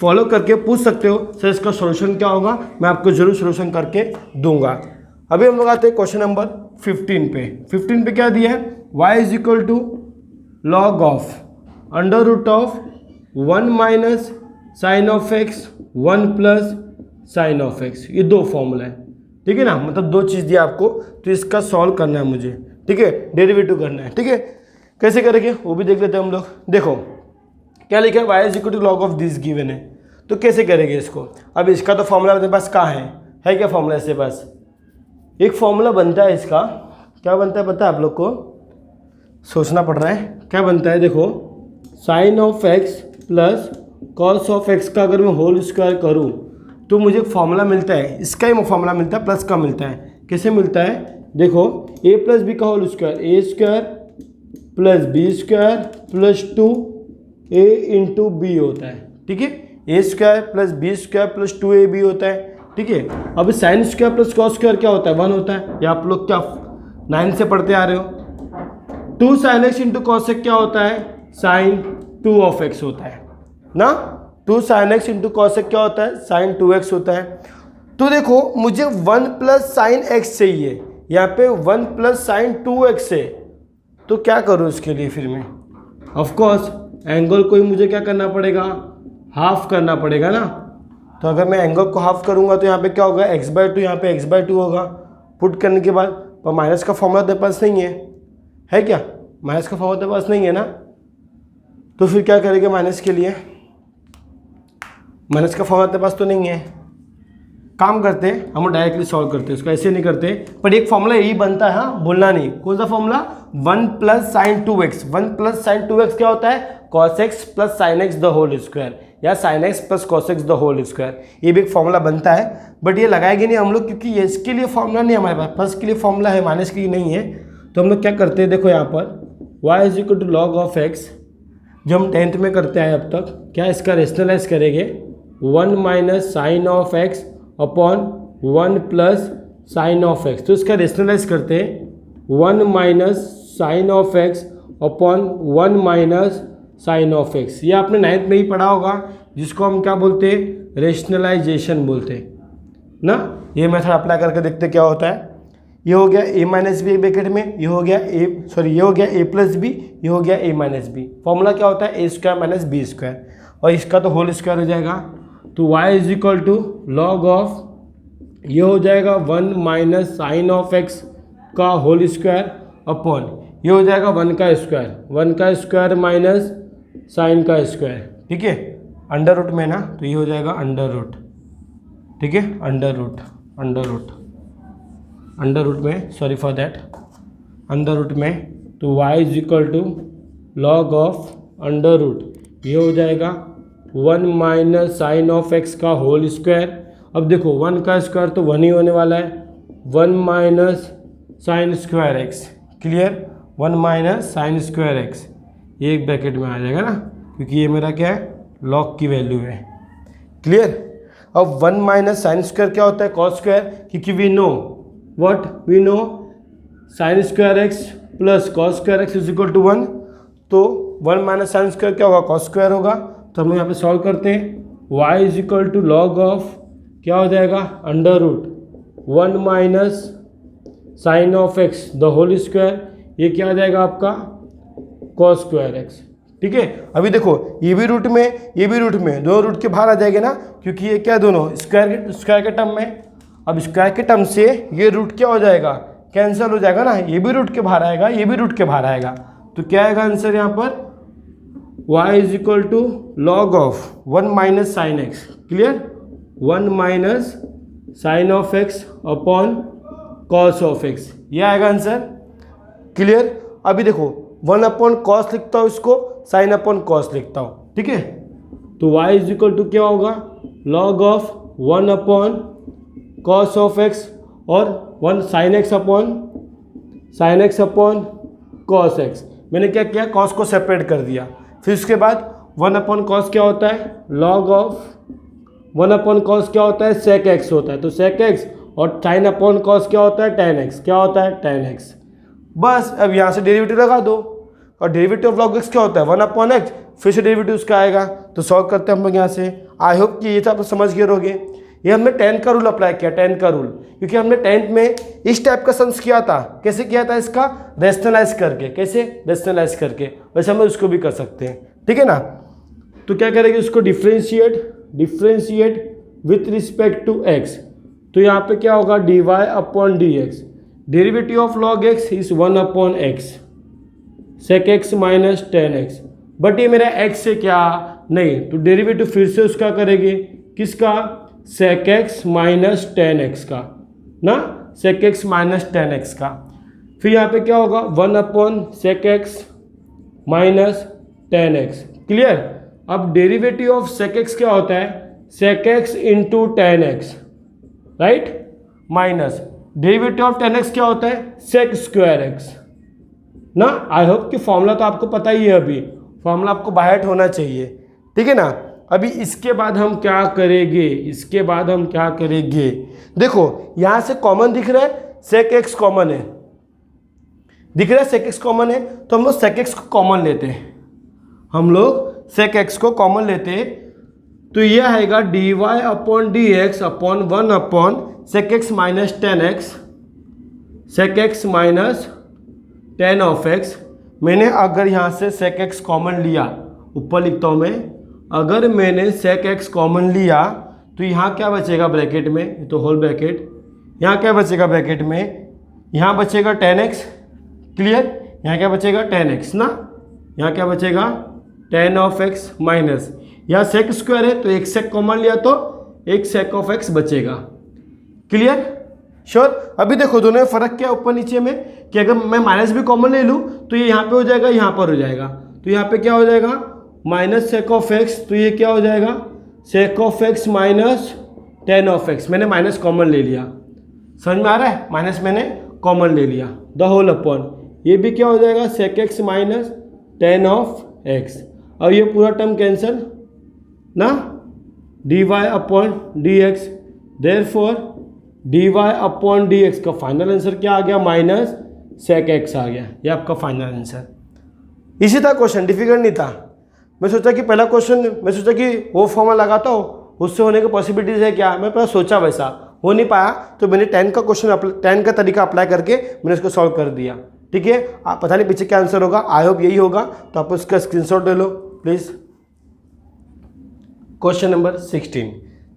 फॉलो करके पूछ सकते हो सर इसका सोल्यूशन क्या होगा, मैं आपको जरूर सोल्यूशन करके दूंगा। अभी हम लोग आते हैं क्वेश्चन नंबर 15 पे। 15 पे क्या दिया है, y is equal to log of under root of 1 minus sine of x 1 plus sine of x. ये दो फॉर्मूला है, ठीक है ना, मतलब दो चीज़ दिया आपको, तो इसका सॉल्व करना है मुझे। ठीक है, डेरिवेटिव करना है। ठीक है, कैसे करेंगे वो भी देख लेते हैं हम लोग। देखो क्या लिखा है, y is equal to log of this given है, तो कैसे करेंगे इसको। अब इसका तो फॉर्मूला अपने पास कहाँ है क्या फॉर्मूला इसके पास, एक फॉर्मूला बनता है इसका, क्या बनता है पता है आप लोग को, सोचना पड़ रहा है क्या बनता है। देखो sine of x plus cos of x का अगर मैं होल स्क्वायर करूँ तो मुझे एक फॉर्मूला मिलता है, इसका ही फॉर्मूला मिलता है, प्लस का मिलता है। कैसे मिलता है, देखो a प्लस बी का whole square, A square plus B square plus 2a into B होता है। ठीक है, A square plus B square plus 2ab होता है। ठीक है, अब sine square plus cos square क्या होता है, 1 होता है। ये आप लोग क्या 9 से पढ़ते आ रहे हो। 2 sine x into cos x क्या होता है, साइन 2 ऑफ एक्स होता है ना। 2 sine x into cos x क्या होता है, साइन 2x होता है। तो देखो मुझे 1 प्लस साइन एक्स चाहिए, यहाँ पे 1 प्लस साइन 2x है, तो क्या करूँ इसके लिए फिर मैं, ऑफकोर्स एंगल को ही मुझे क्या करना पड़ेगा, हाफ करना पड़ेगा ना। तो अगर मैं एंगल को हाफ करूंगा तो यहाँ पे क्या होगा x/2, यहाँ पे x/2 होगा। पुट करने के बाद पर माइनस का फॉर्मूला तेरे पास नहीं है क्या, माइनस का फॉर्मूला तेरे पास नहीं है ना, तो फिर क्या करेंगे माइनस के लिए, माइनस का फॉर्मूला तेरे पास तो नहीं है। काम करते हैं हम डायरेक्टली सॉल्व करते हैं उसको, ऐसे नहीं करते, पर एक फॉर्मूला यही बनता है, हाँ भूलना नहीं। कौन सा formula, 1 plus sine 2x। 1 plus sine 2x क्या होता है, cos x plus sine X the whole square, या sine X plus cos x the whole square. ये भी एक फॉर्मूला बनता है, बट ये लगाएंगे नहीं हम लोग क्योंकि ये इसके लिए फॉर्मूला नहीं हमारे पास, प्लस के लिए फॉर्मूला है, माइनस के लिए नहीं है। तो हम लोग क्या करते हैं, देखो यहाँ पर y is equal to log of x, जो हम 10th में करते आए अब तक, क्या इसका रेशनलाइज करेंगे, 1 minus sine of x upon 1 plus sine of x. तो इसका रेशनलाइज करते हैं 1 minus sine of x upon 1 minus sine of x. ये आपने 9th में ही पढ़ा होगा, जिसको हम क्या बोलते हैं, रेशनलाइजेशन बोलते हैं ना। ये मेथड अप्लाई करके देखते क्या होता है। ये हो गया a माइनस बी ब्रैकेट में, ये हो गया ये हो गया a प्लस बी, ये हो गया a माइनस बी। फॉर्मूला क्या होता है, a square minus b square, और इसका तो होल स्क्वायर हो जाएगा। तो y is equal to log of, ये हो जाएगा 1 माइनस साइन ऑफ एक्स का होल स्क्वायर अपॉन, ये हो जाएगा 1 का स्क्वायर माइनस साइन का स्क्वायर। ठीक है, अंडर रूट में ना, तो ये हो जाएगा अंडर रूट। ठीक है, अंडर रूट में, sorry for that, under root में। तो y is equal to log of under root ये हो जाएगा 1 माइनस साइन ऑफ एक्स का होल स्क्वायर। अब देखो 1 का स्क्वायर तो 1 ही होने वाला है, 1 minus sine square x. Clear, 1 minus sine square x, ये एक ब्रैकेट में आ जाएगा ना, क्योंकि ये मेरा क्या है, लॉग की वैल्यू है। क्लियर। अब 1 माइनस साइन स्क्वायर क्या होता है, कॉस स्क्वायर, क्योंकि we know what, we know sine square x plus cos square x is equal to 1। तो 1 माइनस साइन स्क्वायर क्या होगा, कॉस स्क्वायर होगा। तो हम यहाँ पे सॉल्व करते हैं, y is equal to log of क्या हो जाएगा, under root 1 minus sine of x the whole square, ये क्या आ जाएगा आपका कॉस स्क्वायर एक्स। ठीक है, अभी देखो ये भी रूट में, ये भी रूट में, दोनों रूट के बाहर आ जाएंगे ना, क्योंकि ये क्या दोनों स्क्वायर के टर्म में। अब स्क्वायर के टर्म से ये रूट क्या हो जाएगा, कैंसिल हो जाएगा ना, ये भी रूट के बाहर आएगा, ये भी रूट के बाहर आएगा। तो क्या आएगा आंसर यहाँ पर, y is equal to log of 1 minus sine x. Clear, 1 minus sine of x upon cos of x, ये आएगा आंसर। क्लियर। अभी देखो 1 अपॉन कॉस लिखता हूँ, इसको साइन अपॉन कॉस लिखता हूँ। ठीक है, तो y इज इक्वल टू क्या होगा, log of 1 upon cos of x और 1 sine x upon cos x. मैंने क्या किया, कॉस को सेपरेट कर दिया। फिर उसके बाद 1 अपॉन कॉस क्या होता है, लॉग ऑफ 1 अपॉन कॉस क्या होता है, सेक एक्स होता है। तो सेक एक्स और साइन अपॉन कॉस क्या होता है, टेन एक्स। क्या होता है, टेन एक्स। बस अब यहाँ से डेरिवेटिव लगा दो, और डेरिवेटिव ऑफ लॉग एक्स क्या होता है, 1 अपॉन एक्स, फिर से डेरिवेटिव उसका आएगा। तो सॉल्व करते हैं हम लोग यहाँ से। आई होप कि ये तो आप समझ गए रहोगे। ये हमने 10 का रूल अप्लाई किया, 10 का रूल, क्योंकि हमने 10th में इस टाइप का सम्स किया था। कैसे किया था, इसका रेशनलाइज करके। कैसे, रेशनलाइज करके। वैसे हम उसको भी कर सकते हैं। ठीक है ना। तो क्या करेंगे, उसको differentiate with respect to x. तो यहाँ पे क्या होगा, dy upon d x. Derivative of log x is 1 upon x, sec x minus tan x. But ये मेरा x से क्या नहीं, तो डेरिवेटिव फिर से उसका करेंगे, किसका, sec x minus tan x का ना, sec x minus tan x का। फिर यहाँ पे क्या होगा, 1 upon sec x minus tan x. Clear. अब डेरिवेटिव ऑफ सेक एक्स क्या होता है, sec x into tan x, right, minus derivative of tan x क्या होता है, सेक स्क्वायर एक्स ना। आई होप कि फॉर्मूला तो आपको पता ही है, अभी फॉर्मूला आपको बायट होना चाहिए। ठीक है ना। अभी इसके बाद हम क्या करेंगे, इसके बाद हम क्या करेंगे, देखो यहाँ से कॉमन दिख रहा है, सेक एक्स कॉमन है, दिख रहा है सेक एक्स कॉमन है, तो हम लोग सेक एक्स को कॉमन लेते हैं, हम लोग सेक एक्स को कॉमन लेते हैं। तो ये आएगा dy upon d x upon 1 upon sec x minus tan x, sec x minus tan of x. मैंने अगर यहाँ से सेक एक्स कॉमन लिया, ऊपर लिखता हूँ मैं, अगर मैंने सेक एक्स कॉमन लिया तो यहाँ क्या बचेगा ब्रैकेट में, तो होल ब्रैकेट, यहाँ क्या बचेगा ब्रैकेट में, यहाँ बचेगा टेन एक्स। क्लियर, यहाँ क्या बचेगा, टेन एक्स ना, यहाँ क्या बचेगा, टेन ऑफ एक्स माइनस, यहाँ सेक स्क्वायर है तो एक सेक कॉमन लिया तो एक सेक ऑफ एक्स बचेगा। Clear, sure. अभी देखो दोनों में फर्क क्या है ऊपर नीचे में, कि अगर मैं माइनस भी कॉमन ले लूँ तो ये यहाँ पे हो जाएगा, यहाँ पर हो जाएगा। तो यहाँ पे क्या हो जाएगा, माइनस सेक ऑफ एक्स, तो ये क्या हो जाएगा, sake of x minus tan of x. मैंने माइनस कॉमन ले लिया, समझ में आ रहा है, माइनस मैंने कॉमन ले लिया, द होल अपॉन, ये भी क्या हो जाएगा, sec x minus tan of x. और ये पूरा टर्म कैंसिल ना, d y upon d x, therefore d y upon d x का फाइनल आंसर क्या आ गया, माइनस सेक एक्स आ गया। ये आपका फाइनल आंसर। इसी था क्वेश्चन, डिफिकल्ट नहीं था। मैं सोचा कि पहला क्वेश्चन, मैं सोचा कि वो फॉर्मूला लगाता हो, उससे होने की पॉसिबिलिटीज है क्या, मैं पहले सोचा, वैसा हो नहीं पाया, तो मैंने 10 का क्वेश्चन 10 का तरीका अप्लाई करके मैंने इसको सॉल्व कर दिया। ठीक है, आप पता नहीं पीछे क्या आंसर होगा, आई होप यही होगा, तो आप उसका स्क्रीनशॉट ले लो प्लीज़। क्वेश्चन नंबर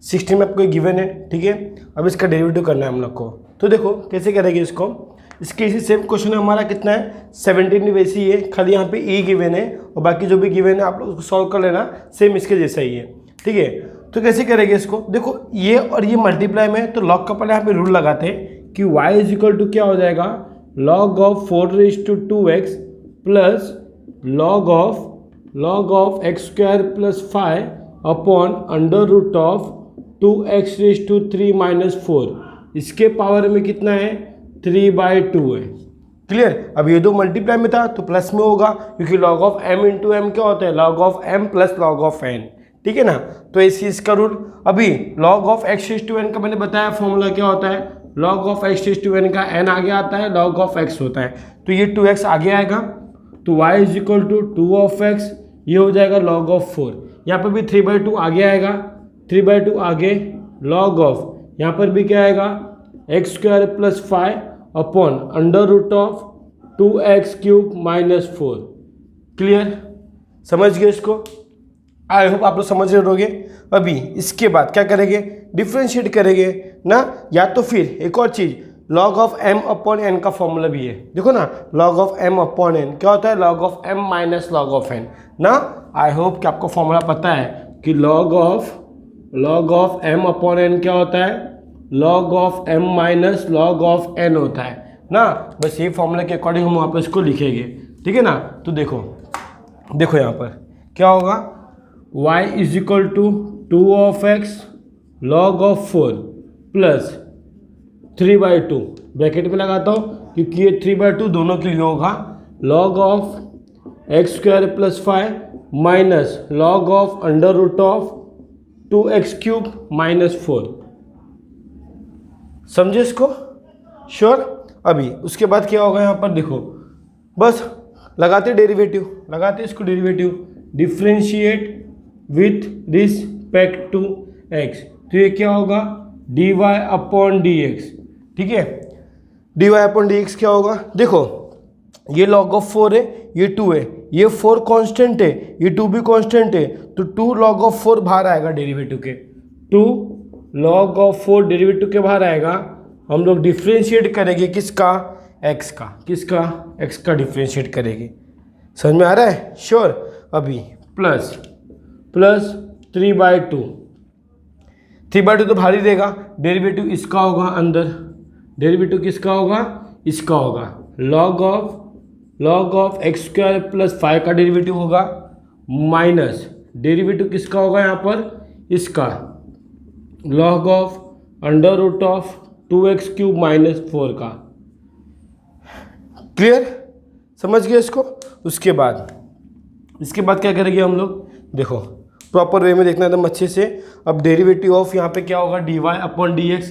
16 में आपको गिवन है। ठीक है, अब इसका डेरिवेटिव करना है हम लोग को। तो देखो कैसे करेंगे इसको, इसके इसी सेम क्वेश्चन है हमारा, कितना है 17 वैसी ही है, खाली यहाँ पे ई गिवन है और बाकी जो भी गिवन है आप लोग उसको सॉल्व कर लेना, सेम इसके जैसा ही है। ठीक है, तो कैसे करेंगे इसको, देखो ये और ये मल्टीप्लाई में, तो लॉग का पहले यहाँ पे रूल लगाते हैं कि y इज इक्वल टू क्या हो जाएगा, log of 4 raise to 2x plus log of log of x square plus 5 upon under root of 2x⁻³ इसके पावर में कितना है 3/2 है। क्लियर। अब ये दो मल्टीप्लाई में था तो प्लस में होगा, क्योंकि log of m into m क्या होता है log of m plus log of n। ठीक है ना। तो इसी इसका रूट अभी लॉग ऑफ x⁻n का मैंने बताया फॉर्मूला क्या होता है, लॉग ऑफ x⁻n का n आगे आता है, लॉग ऑफ x होता है, तो ये 2x आगे आएगा, तो y is equal to 2 of x, ये हो जाएगा log ऑफ 4। यहाँ पर भी 3/2 आगे आएगा, 3/2 आगे log ऑफ, यहाँ पर भी क्या आएगा x² plus 5 upon under root of 2x³ - 4। Clear, समझ गए इसको। आई होप आप लोग समझ रहे होंगे। अभी इसके बाद क्या करेंगे, डिफ्रेंशिएट करेंगे ना, या तो फिर एक और चीज़ log of m upon n का फॉर्मूला भी है। देखो ना log of m upon n क्या होता है log of m minus log of n ना। आई होप कि आपको फॉर्मूला पता है कि log of m upon n क्या होता है log of m minus log of n होता है ना। बस ये फॉर्मूला के अकॉर्डिंग हम वहाँ पर इसको लिखेंगे। ठीक है ना। तो देखो यहाँ पर क्या होगा, y is equal to 2 of x log of 4 plus 3/2 bracket में लगाता हूँ क्योंकि ये 3/2 दोनों के लिए होगा, log of x² plus 5 minus log of under root of 2x³ - 4। समझे इसको, श्योर। अभी उसके बाद क्या होगा, यहाँ पर देखो बस लगाते डेरिवेटिव, लगाते इसको derivative, differentiate with respect to x, तो ये क्या होगा dy अपॉन dx। ठीक है, dy अपॉन dx क्या होगा, देखो ये log ऑफ 4 है, ये 2 है, ये 4 कांस्टेंट है, ये 2 भी कांस्टेंट है, तो 2 log ऑफ 4 बाहर आएगा डेरिवेटिव के, 2 log ऑफ 4 डेरिवेटिव के बाहर आएगा। हम लोग डिफ्रेंशिएट करेंगे किसका, x का, किसका x का डिफ्रेंशिएट करेंगे। समझ में आ रहा है, श्योर। अभी प्लस 3/2, 3/2 तो भारी देगा, डेरिवेटिव इसका होगा अंदर, डेरिवेटिव किसका होगा इसका होगा, log ऑफ x² प्लस 5 का डेरिवेटिव होगा, माइनस डेरिवेटिव किसका होगा यहाँ पर इसका, log of under root of 2x³ - 4 का। क्लियर, समझ गए इसको। उसके बाद क्या करेंगे हम लोग, देखो प्रॉपर वे में देखना एकदम अच्छे से। अब डेरिवेटिव ऑफ यहाँ पे क्या होगा dy अपॉन dx,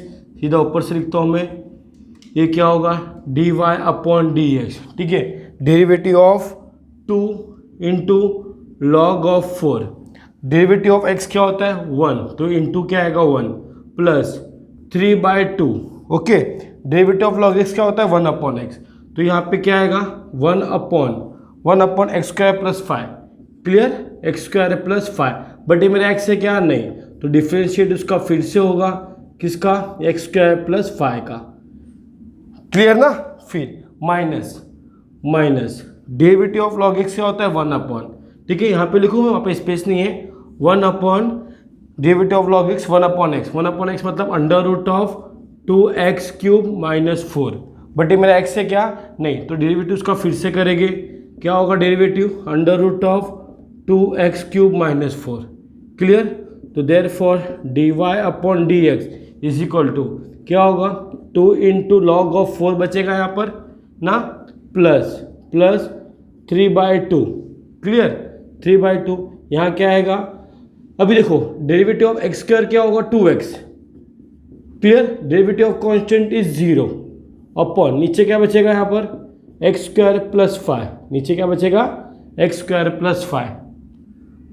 सीधा ऊपर से लिखता हूँ मैं, ये क्या होगा dy अपॉन dx। ठीक है, derivative of 2 into log of 4, derivative of x क्या होता है 1, तो इंटू क्या आएगा 1 plus 3/2। Okay, derivative of log x क्या होता है 1 अपॉन x, तो यहाँ पे क्या आएगा 1 upon x² plus 5। Clear, x² plus 5, but ये मेरा x है क्या नहीं, तो डिफ्रेंशिएट उसका फिर से होगा किसका x² प्लस 5 का। क्लियर ना। फिर minus derivative of log x क्या होता है 1 अपॉन, ठीक है यहाँ पे लिखूँ मैं, वहाँ पे स्पेस नहीं है, 1 upon derivative of log x 1 upon x मतलब under root of 2x³ - 4, but ये मेरा x है क्या नहीं, तो डेरिवेटिव उसका फिर से करेंगे, क्या होगा derivative under root of 2x³ - 4। Clear, तो therefore dy upon dx is equal to क्या होगा 2 इंटू लॉग ऑफ 4 बचेगा यहाँ पर ना, प्लस 3/2। क्लियर, 3/2 यहाँ क्या आएगा, अभी देखो डेरिवेटिव ऑफ x² क्या होगा 2x। Clear, derivative of constant is 0 upon नीचे क्या बचेगा यहाँ पर x² प्लस 5, नीचे क्या बचेगा x² प्लस 5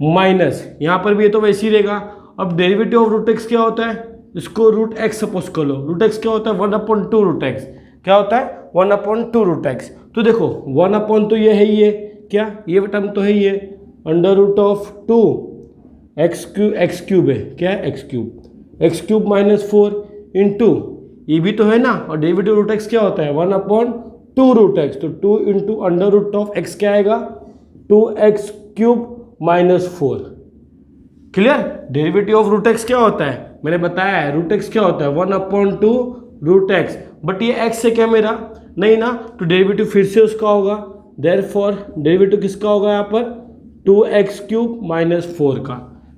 माइनस यहाँ पर भी ये तो वैसे ही रहेगा। अब डेरिवेटिव ऑफ रूट x क्या होता है, इसको रूट x सपोज कर लो, रूट x क्या होता है 1/2 रूट x, क्या होता है 1/2 रूट x। तो देखो 1 अपॉन तो ये है ही है, क्या ये टर्म तो है ही है, अंडर रूट ऑफ 2 x³ है, क्या है x³ - 4 इंटू ये भी तो है ना, और डेरिवेटिव रूट x क्या होता है 1/2 रूट x, तो 2 into under root of x क्या आएगा 2x³ - 4। Clear, derivative of root x क्या होता है मैंने बताया है, रूट x क्या होता है 1/2 रूट x, बट ये x है क्या मेरा नहीं ना, तो डेरिवेटिव फिर से उसका होगा, देयरफॉर डेरिवेटिव किसका होगा यहाँ पर 2x³ माइनस 4 का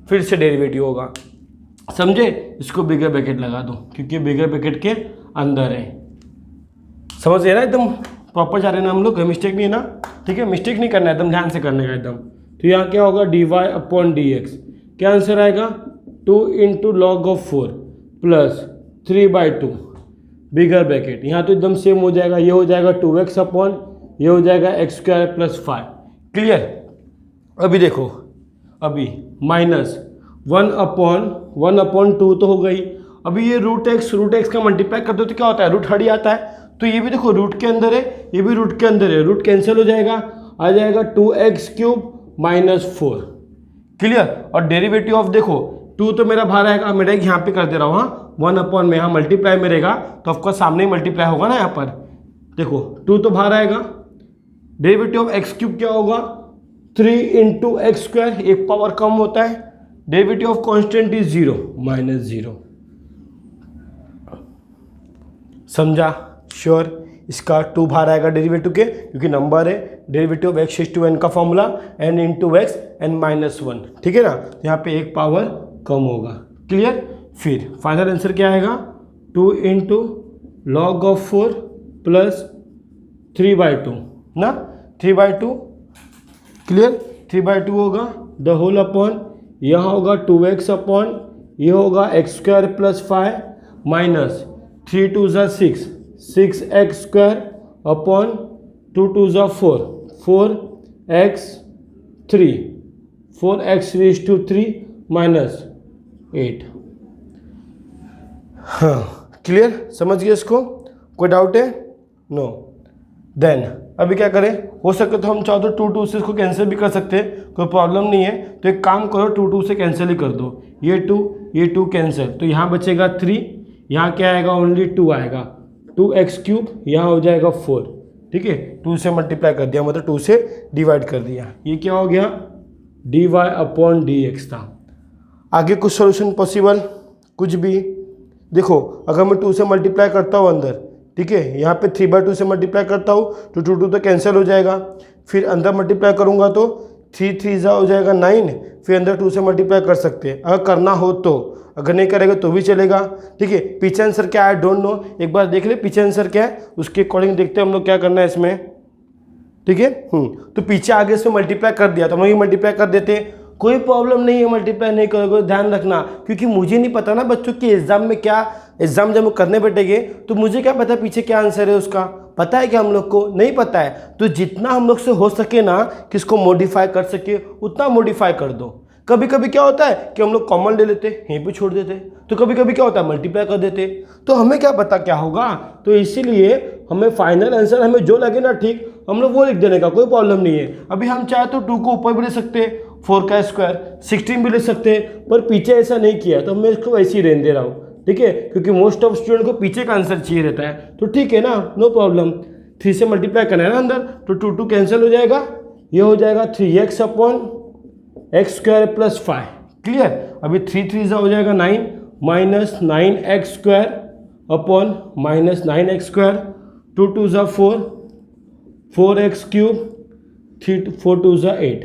फिर से डेरिवेटिव होगा। समझे? इसको बिगर ब्रैकेट लगा दो क्योंकि बिगर ब्रैकेट के अंदर है। समझ गए ना? एकदम प्रॉपर जा रहे हैं ना हम लोग, मिस्टेक नहीं है ना? ठीक है, मिस्टेक नहीं करना है, एकदम ध्यान से करने का एकदम। तो यहाँ क्या होगा, dy/dx क्या आंसर आएगा, 2 × log(4) प्लस 3/2 बिगर ब्रैकेट। यहाँ तो एकदम सेम हो जाएगा, ये हो जाएगा 2x/ ये हो जाएगा x² + 5। क्लियर? अभी देखो, अभी माइनस 1/2 तो हो गई। अभी ये √x का मल्टीप्लाई कर दो तो क्या होता है, रूट हट जाता है। तो ये भी देखो रूट के अंदर है, ये भी रूट के अंदर है, रूट कैंसिल हो जाएगा, आ जाएगा 2x³ - 4। क्लियर? और डेरिवेटिव ऑफ देखो 2 तो मेरा बाहर आएगा, मेरा यहाँ पे कर दे रहा हूँ, हाँ 1/ में, यहाँ मल्टीप्लाई में रहेगा तो ऑफकोर्स सामने ही मल्टीप्लाई होगा ना। यहाँ पर देखो 2 तो बाहर आएगा, डेरिवेटिव ऑफ x³ क्या होगा, 3 × x², एक पावर कम होता है, डेरिवेटिव ऑफ कांस्टेंट इज 0 -0। समझा? श्योर? इसका 2 बाहर आएगा डेरिवेटिव के, क्योंकि नंबर है, डेरिवेटिव ऑफ x⁴n का फॉर्मूला n × x n - 1। ठीक है ना? तो यहाँ पे एक पावर कम होगा। क्लियर? फिर फाइनल आंसर क्या आएगा, 2 × log(4) प्लस 3/2 ना, 3/2। क्लियर? 3/2 होगा, द होल अपॉन, यहाँ होगा 2x/, ये होगा x² + 5 minus 3 × 2 = 6, 6x² upon 2 × 2 = 4, 4x3, 4x³ minus 8। हाँ, क्लियर? समझ गए इसको? कोई डाउट है? नो। देन अभी क्या करें, हो सके तो हम चाहो तो 2 से इसको कैंसिल भी कर सकते हैं, कोई प्रॉब्लम नहीं है। तो एक काम करो, 2 से कैंसिल ही कर दो, ये 2 कैंसिल, तो यहाँ बचेगा 3, यहाँ क्या आएगा, ओनली 2 आएगा, 2x³, यहाँ हो जाएगा 4। ठीक है, 2 से मल्टीप्लाई कर दिया, मतलब 2 से डिवाइड कर दिया, ये क्या हो गया, dy/dx था। आगे कुछ सोल्यूशन पॉसिबल, कुछ भी देखो, अगर मैं 2 से मल्टीप्लाई करता हूँ अंदर, ठीक है, यहाँ पे 3/2 से मल्टीप्लाई करता हूँ तो 2 तो कैंसिल हो जाएगा, फिर अंदर मल्टीप्लाई करूँगा तो 3 3 हो जाएगा 9, फिर अंदर 2 से मल्टीप्लाई कर सकते हैं अगर करना हो तो, अगर नहीं करेगा तो भी चलेगा। ठीक है, पीछे आंसर क्या है डोंट नो, एक बार देख ले पीछे आंसर क्या है, उसके अकॉर्डिंग देखते हैं हम लोग क्या करना है इसमें। ठीक है, तो पीछे आगे इसमें मल्टीप्लाई कर दिया तो हम लोग मल्टीप्लाई कर देते, कोई प्रॉब्लम नहीं है, मल्टीप्लाई नहीं करोगे, ध्यान रखना, क्योंकि मुझे नहीं पता ना बच्चों की एग्जाम में क्या, एग्जाम जब करने बैठेंगे तो मुझे क्या पता पीछे क्या आंसर है उसका, पता है कि हम लोग को नहीं पता है। तो जितना हम लोग से हो सके ना कि इसको मॉडिफाई कर सके उतना मॉडिफाई कर दो। कभी कभी क्या होता है कि हम लोग कॉमन ले लेते, यहीं पे छोड़ देते, तो कभी कभी क्या होता है मल्टीप्लाई कर देते, तो हमें क्या पता क्या होगा। तो इसीलिए हमें फाइनल आंसर हमें जो लगे ना ठीक, हम लोग वो लिख देने का, कोई प्रॉब्लम नहीं है। अभी हम चाहे तो 2 को ऊपर भी ले सकते हैं, 4 का स्क्वायर 16 भी ले सकते हैं, पर पीछे ऐसा नहीं किया तो मैं इसको वैसे ही रहने दे रहा हूँ। ठीक है, क्योंकि मोस्ट ऑफ स्टूडेंट को पीछे का आंसर चाहिए रहता है, तो ठीक है ना, नो प्रॉब्लम। 3 से मल्टीप्लाई करना है ना अंदर, तो 2 कैंसिल हो जाएगा, ये हो जाएगा 3x/x² + 5। क्लियर? अभी 3 3 हो जाएगा 9 minus 9x² upon minus 9x², 2 2 = 4, 4x³ 4 2 = 8।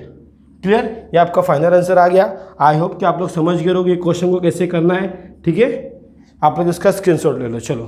Clear? ये आपका फाइनल आंसर आ गया। आई होप कि आप लोग समझ गए होंगे क्वेश्चन को कैसे करना है। ठीक है, आप लोग इसका स्क्रीनशॉट ले लो। चलो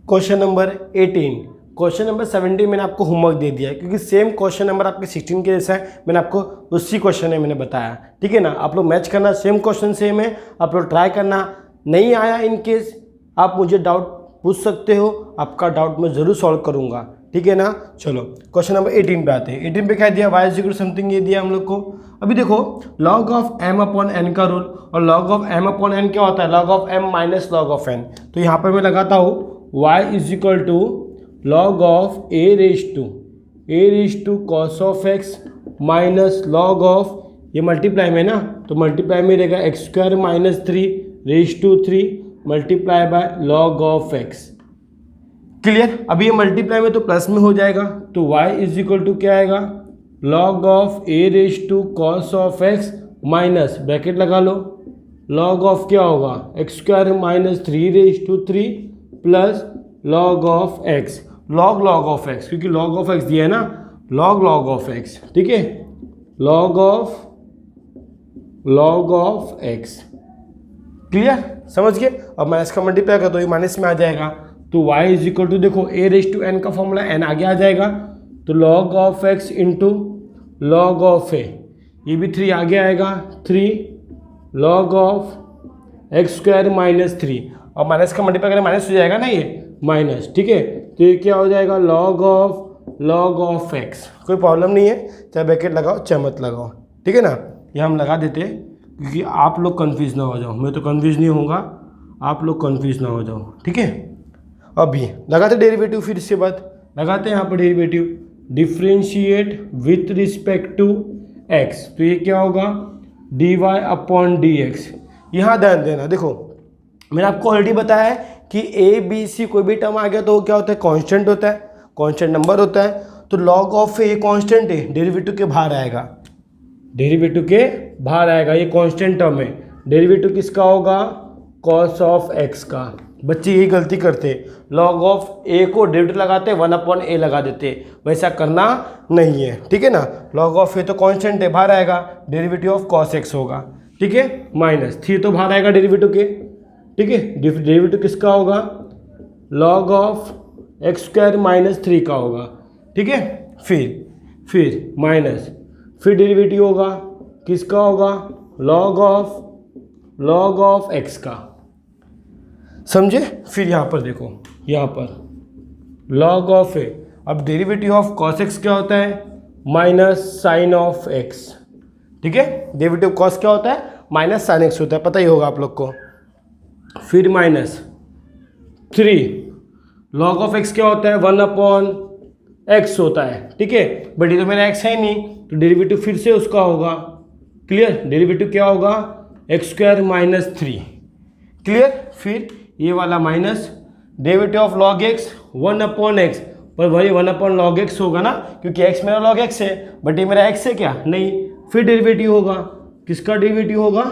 क्वेश्चन नंबर 18, क्वेश्चन नंबर 17 मैंने आपको होमवर्क दे दिया है, क्योंकि सेम क्वेश्चन नंबर आपके 16 के जैसा है, मैंने आपको उसी क्वेश्चन में मैंने बताया। ठीक है ना, आप लोग मैच करना, सेम क्वेश्चन सेम है, आप लोग ट्राई करना। नहीं आया इन केस आप मुझे डाउट पूछ सकते हो, आपका डाउट मैं ज़रूर सॉल्व करूँगा। ठीक है ना। चलो क्वेश्चन नंबर 18 पे आते हैं। 18 पे क्या दिया, y = समथिंग ये दिया हम लोग को। अभी देखो log ऑफ m/n का रूल, और log ऑफ m/n क्या होता है, log of m minus log of n। तो यहाँ पर मैं लगाता हूँ y = log of a cos of x minus log of, ये मल्टीप्लाई में ना, तो मल्टीप्लाई में रहेगा x² - 3 multiply by log of x। Clear? अभी ये मल्टीप्लाई में तो प्लस में हो जाएगा, तो y = क्या आएगा, log of a cos of x minus bracket लगा लो, log ऑफ क्या होगा x² - 3 plus log of x, log of x, क्योंकि log ऑफ x दिया है ना, log ऑफ x। ठीक है, log ऑफ x। क्लियर, समझ गए। अब माइनस का मल्टीप्लाई कर दो, ये माइनस में आ जाएगा, तो y इज इक्वल टू, देखो a रेज टू n का फॉर्मूला n आगे आ जाएगा, तो log of x into log of a, ये भी 3 आगे आएगा, 3 log of x square minus 3, और माइनस का मल्टीप्लाई करें माइनस हो जाएगा ना, ये माइनस, ठीक है। तो ये क्या हो जाएगा, log ऑफ x। कोई प्रॉब्लम नहीं है, चाहे ब्रैकेट लगाओ चाहे मत लगाओ, ठीक है ना। ये हम लगा देते हैं क्योंकि आप लोग कंफ्यूज ना हो जाओ, मैं तो कंफ्यूज नहीं होऊंगा, आप लोग कंफ्यूज ना हो जाओ, ठीक है। अभी लगाते डेरिवेटिव, फिर इसके बाद लगाते हैं यहाँ पर derivative, differentiate with respect to x, तो ये क्या होगा, dy अपॉन dx। यहाँ ध्यान देना, देखो मैंने आपको ऑलरेडी बताया है कि a b c कोई भी टर्म आ गया तो वो क्या होता है, कांस्टेंट होता है, कांस्टेंट नंबर होता है। तो log ऑफ a कांस्टेंट है, डेरिवेटिव के बाहर आएगा, डेरिवेटिव के बाहर आएगा, ये कांस्टेंट टर्म है। डेरिवेटिव किसका होगा, cos ऑफ x का। बच्चे यही गलती करते, log ऑफ a को डेरिवेटिव लगाते 1/a लगा देते, वैसा करना नहीं है, ठीक है ना। log ऑफ a तो कांस्टेंट है, बाहर आएगा, डेरिवेटिव ऑफ cos x होगा, ठीक है। माइनस 3 तो बाहर आएगा डेरिवेटिव के, ठीक है। डेरिवेटिव किसका होगा, log of x square minus 3 का होगा, ठीक है। फिर माइनस, फिर डेरिवेटिव होगा किसका होगा, log ऑफ x का, समझे। फिर यहाँ पर देखो, यहाँ पर log ऑफ a, अब डेरिवेटिव ऑफ cos x क्या होता है, माइनस साइन ऑफ x, ठीक है। डेरिवेटिव cos क्या होता है, माइनस साइन x होता है, पता ही होगा आप लोग को। फिर माइनस 3, log ऑफ x क्या होता है, 1/x होता है, ठीक है। बट ये तो मेरा x है ही नहीं, तो डेरिवेटिव फिर से उसका होगा, क्लियर। डेरिवेटिव क्या होगा, एक्स स्क्वायर माइनस 3, क्लियर। फिर ये वाला minus, derivative of log x 1/x, पर वही 1/log x होगा ना, क्योंकि x मेरा log x है, बट ये मेरा x है क्या, नहीं। फिर डेरिवेटिव होगा, किसका डेरिवेटिव होगा,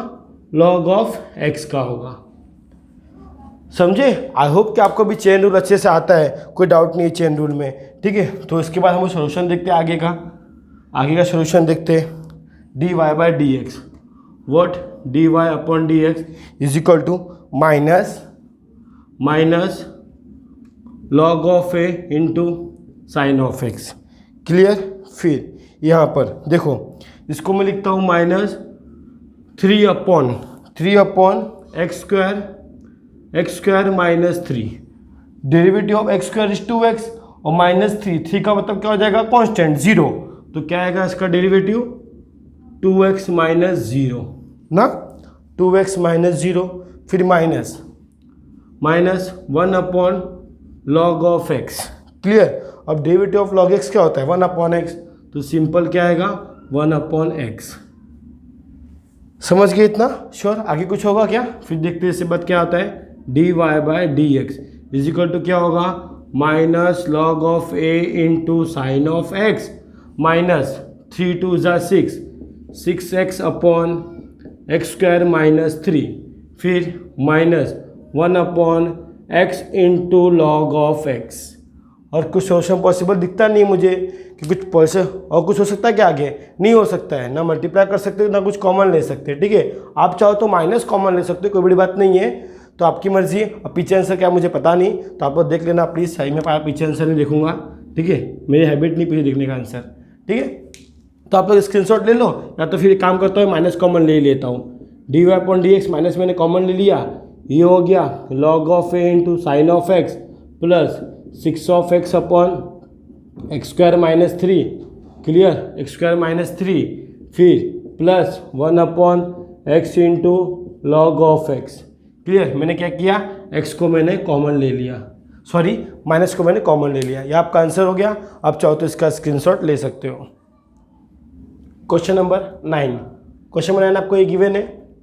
log ऑफ x का होगा, समझे। आई होप कि आपको भी चेन रूल अच्छे से आता है, कोई डाउट नहीं है चेन रूल में, ठीक है। तो इसके बाद हम सोल्यूशन देखते हैं, आगे का सोल्यूशन देखते हैं। dy by d x, what, dy upon d x is equal to minus log of a into sine of x, clear. फिर यहाँ पर देखो, इसको मैं लिखता हूँ minus 3 upon x square minus 3, derivative of x square is 2x, और minus 3 का मतलब क्या हो जाएगा, कांस्टेंट 0, तो क्या आएगा इसका डेरिवेटिव 2x माइनस 0 ना, 2x माइनस 0। फिर minus 1/log of x, clear. अब डेरिवेटिव ऑफ log x क्या होता है, 1/x, तो सिंपल क्या आएगा, 1/x। समझ गए इतना, श्योर। आगे कुछ होगा क्या, फिर देखते हैं इसके बाद क्या आता है, dy by d x is equal to क्या होगा, minus log of a into sine of x, minus 3 2 ज़ा 6x upon x square minus 3, फिर minus 1/x into log of x। और कुछ सोल्यूशन पॉसिबल दिखता नहीं मुझे कि कुछ पैसे और कुछ हो सकता है क्या, आगे नहीं हो सकता है ना, मल्टीप्लाई कर सकते ना कुछ कॉमन ले सकते, ठीक है। आप चाहो तो माइनस कॉमन ले सकते हो, कोई बड़ी बात नहीं है, तो आपकी मर्जी। अब पीछे आंसर क्या मुझे पता नहीं, तो आप लोग देख लेना प्लीज़, सही में पीछे आंसर नहीं देखूंगा, ठीक है। मेरी हैबिट नहीं पीछे देखने का आंसर, ठीक है। तो आप लोग स्क्रीनशॉट ले लो, या तो फिर काम करता हूँ माइनस कॉमन ले लेता हूँ, dy upon d x minus मैंने कॉमन ले लिया, ये हो गया log of a into sine of x plus 6 of x upon x square minus 3, clear, x square minus 3, फिर plus 1/x into log of x, clear. मैंने क्या किया, x को मैंने कॉमन ले लिया, सॉरी माइनस को मैंने कॉमन ले लिया, यह आपका आंसर हो गया। आप चाहो तो इसका स्क्रीनशॉट ले सकते हो। क्वेश्चन नंबर 9, क्वेश्चन नंबर 9 आपको ये गिवन है,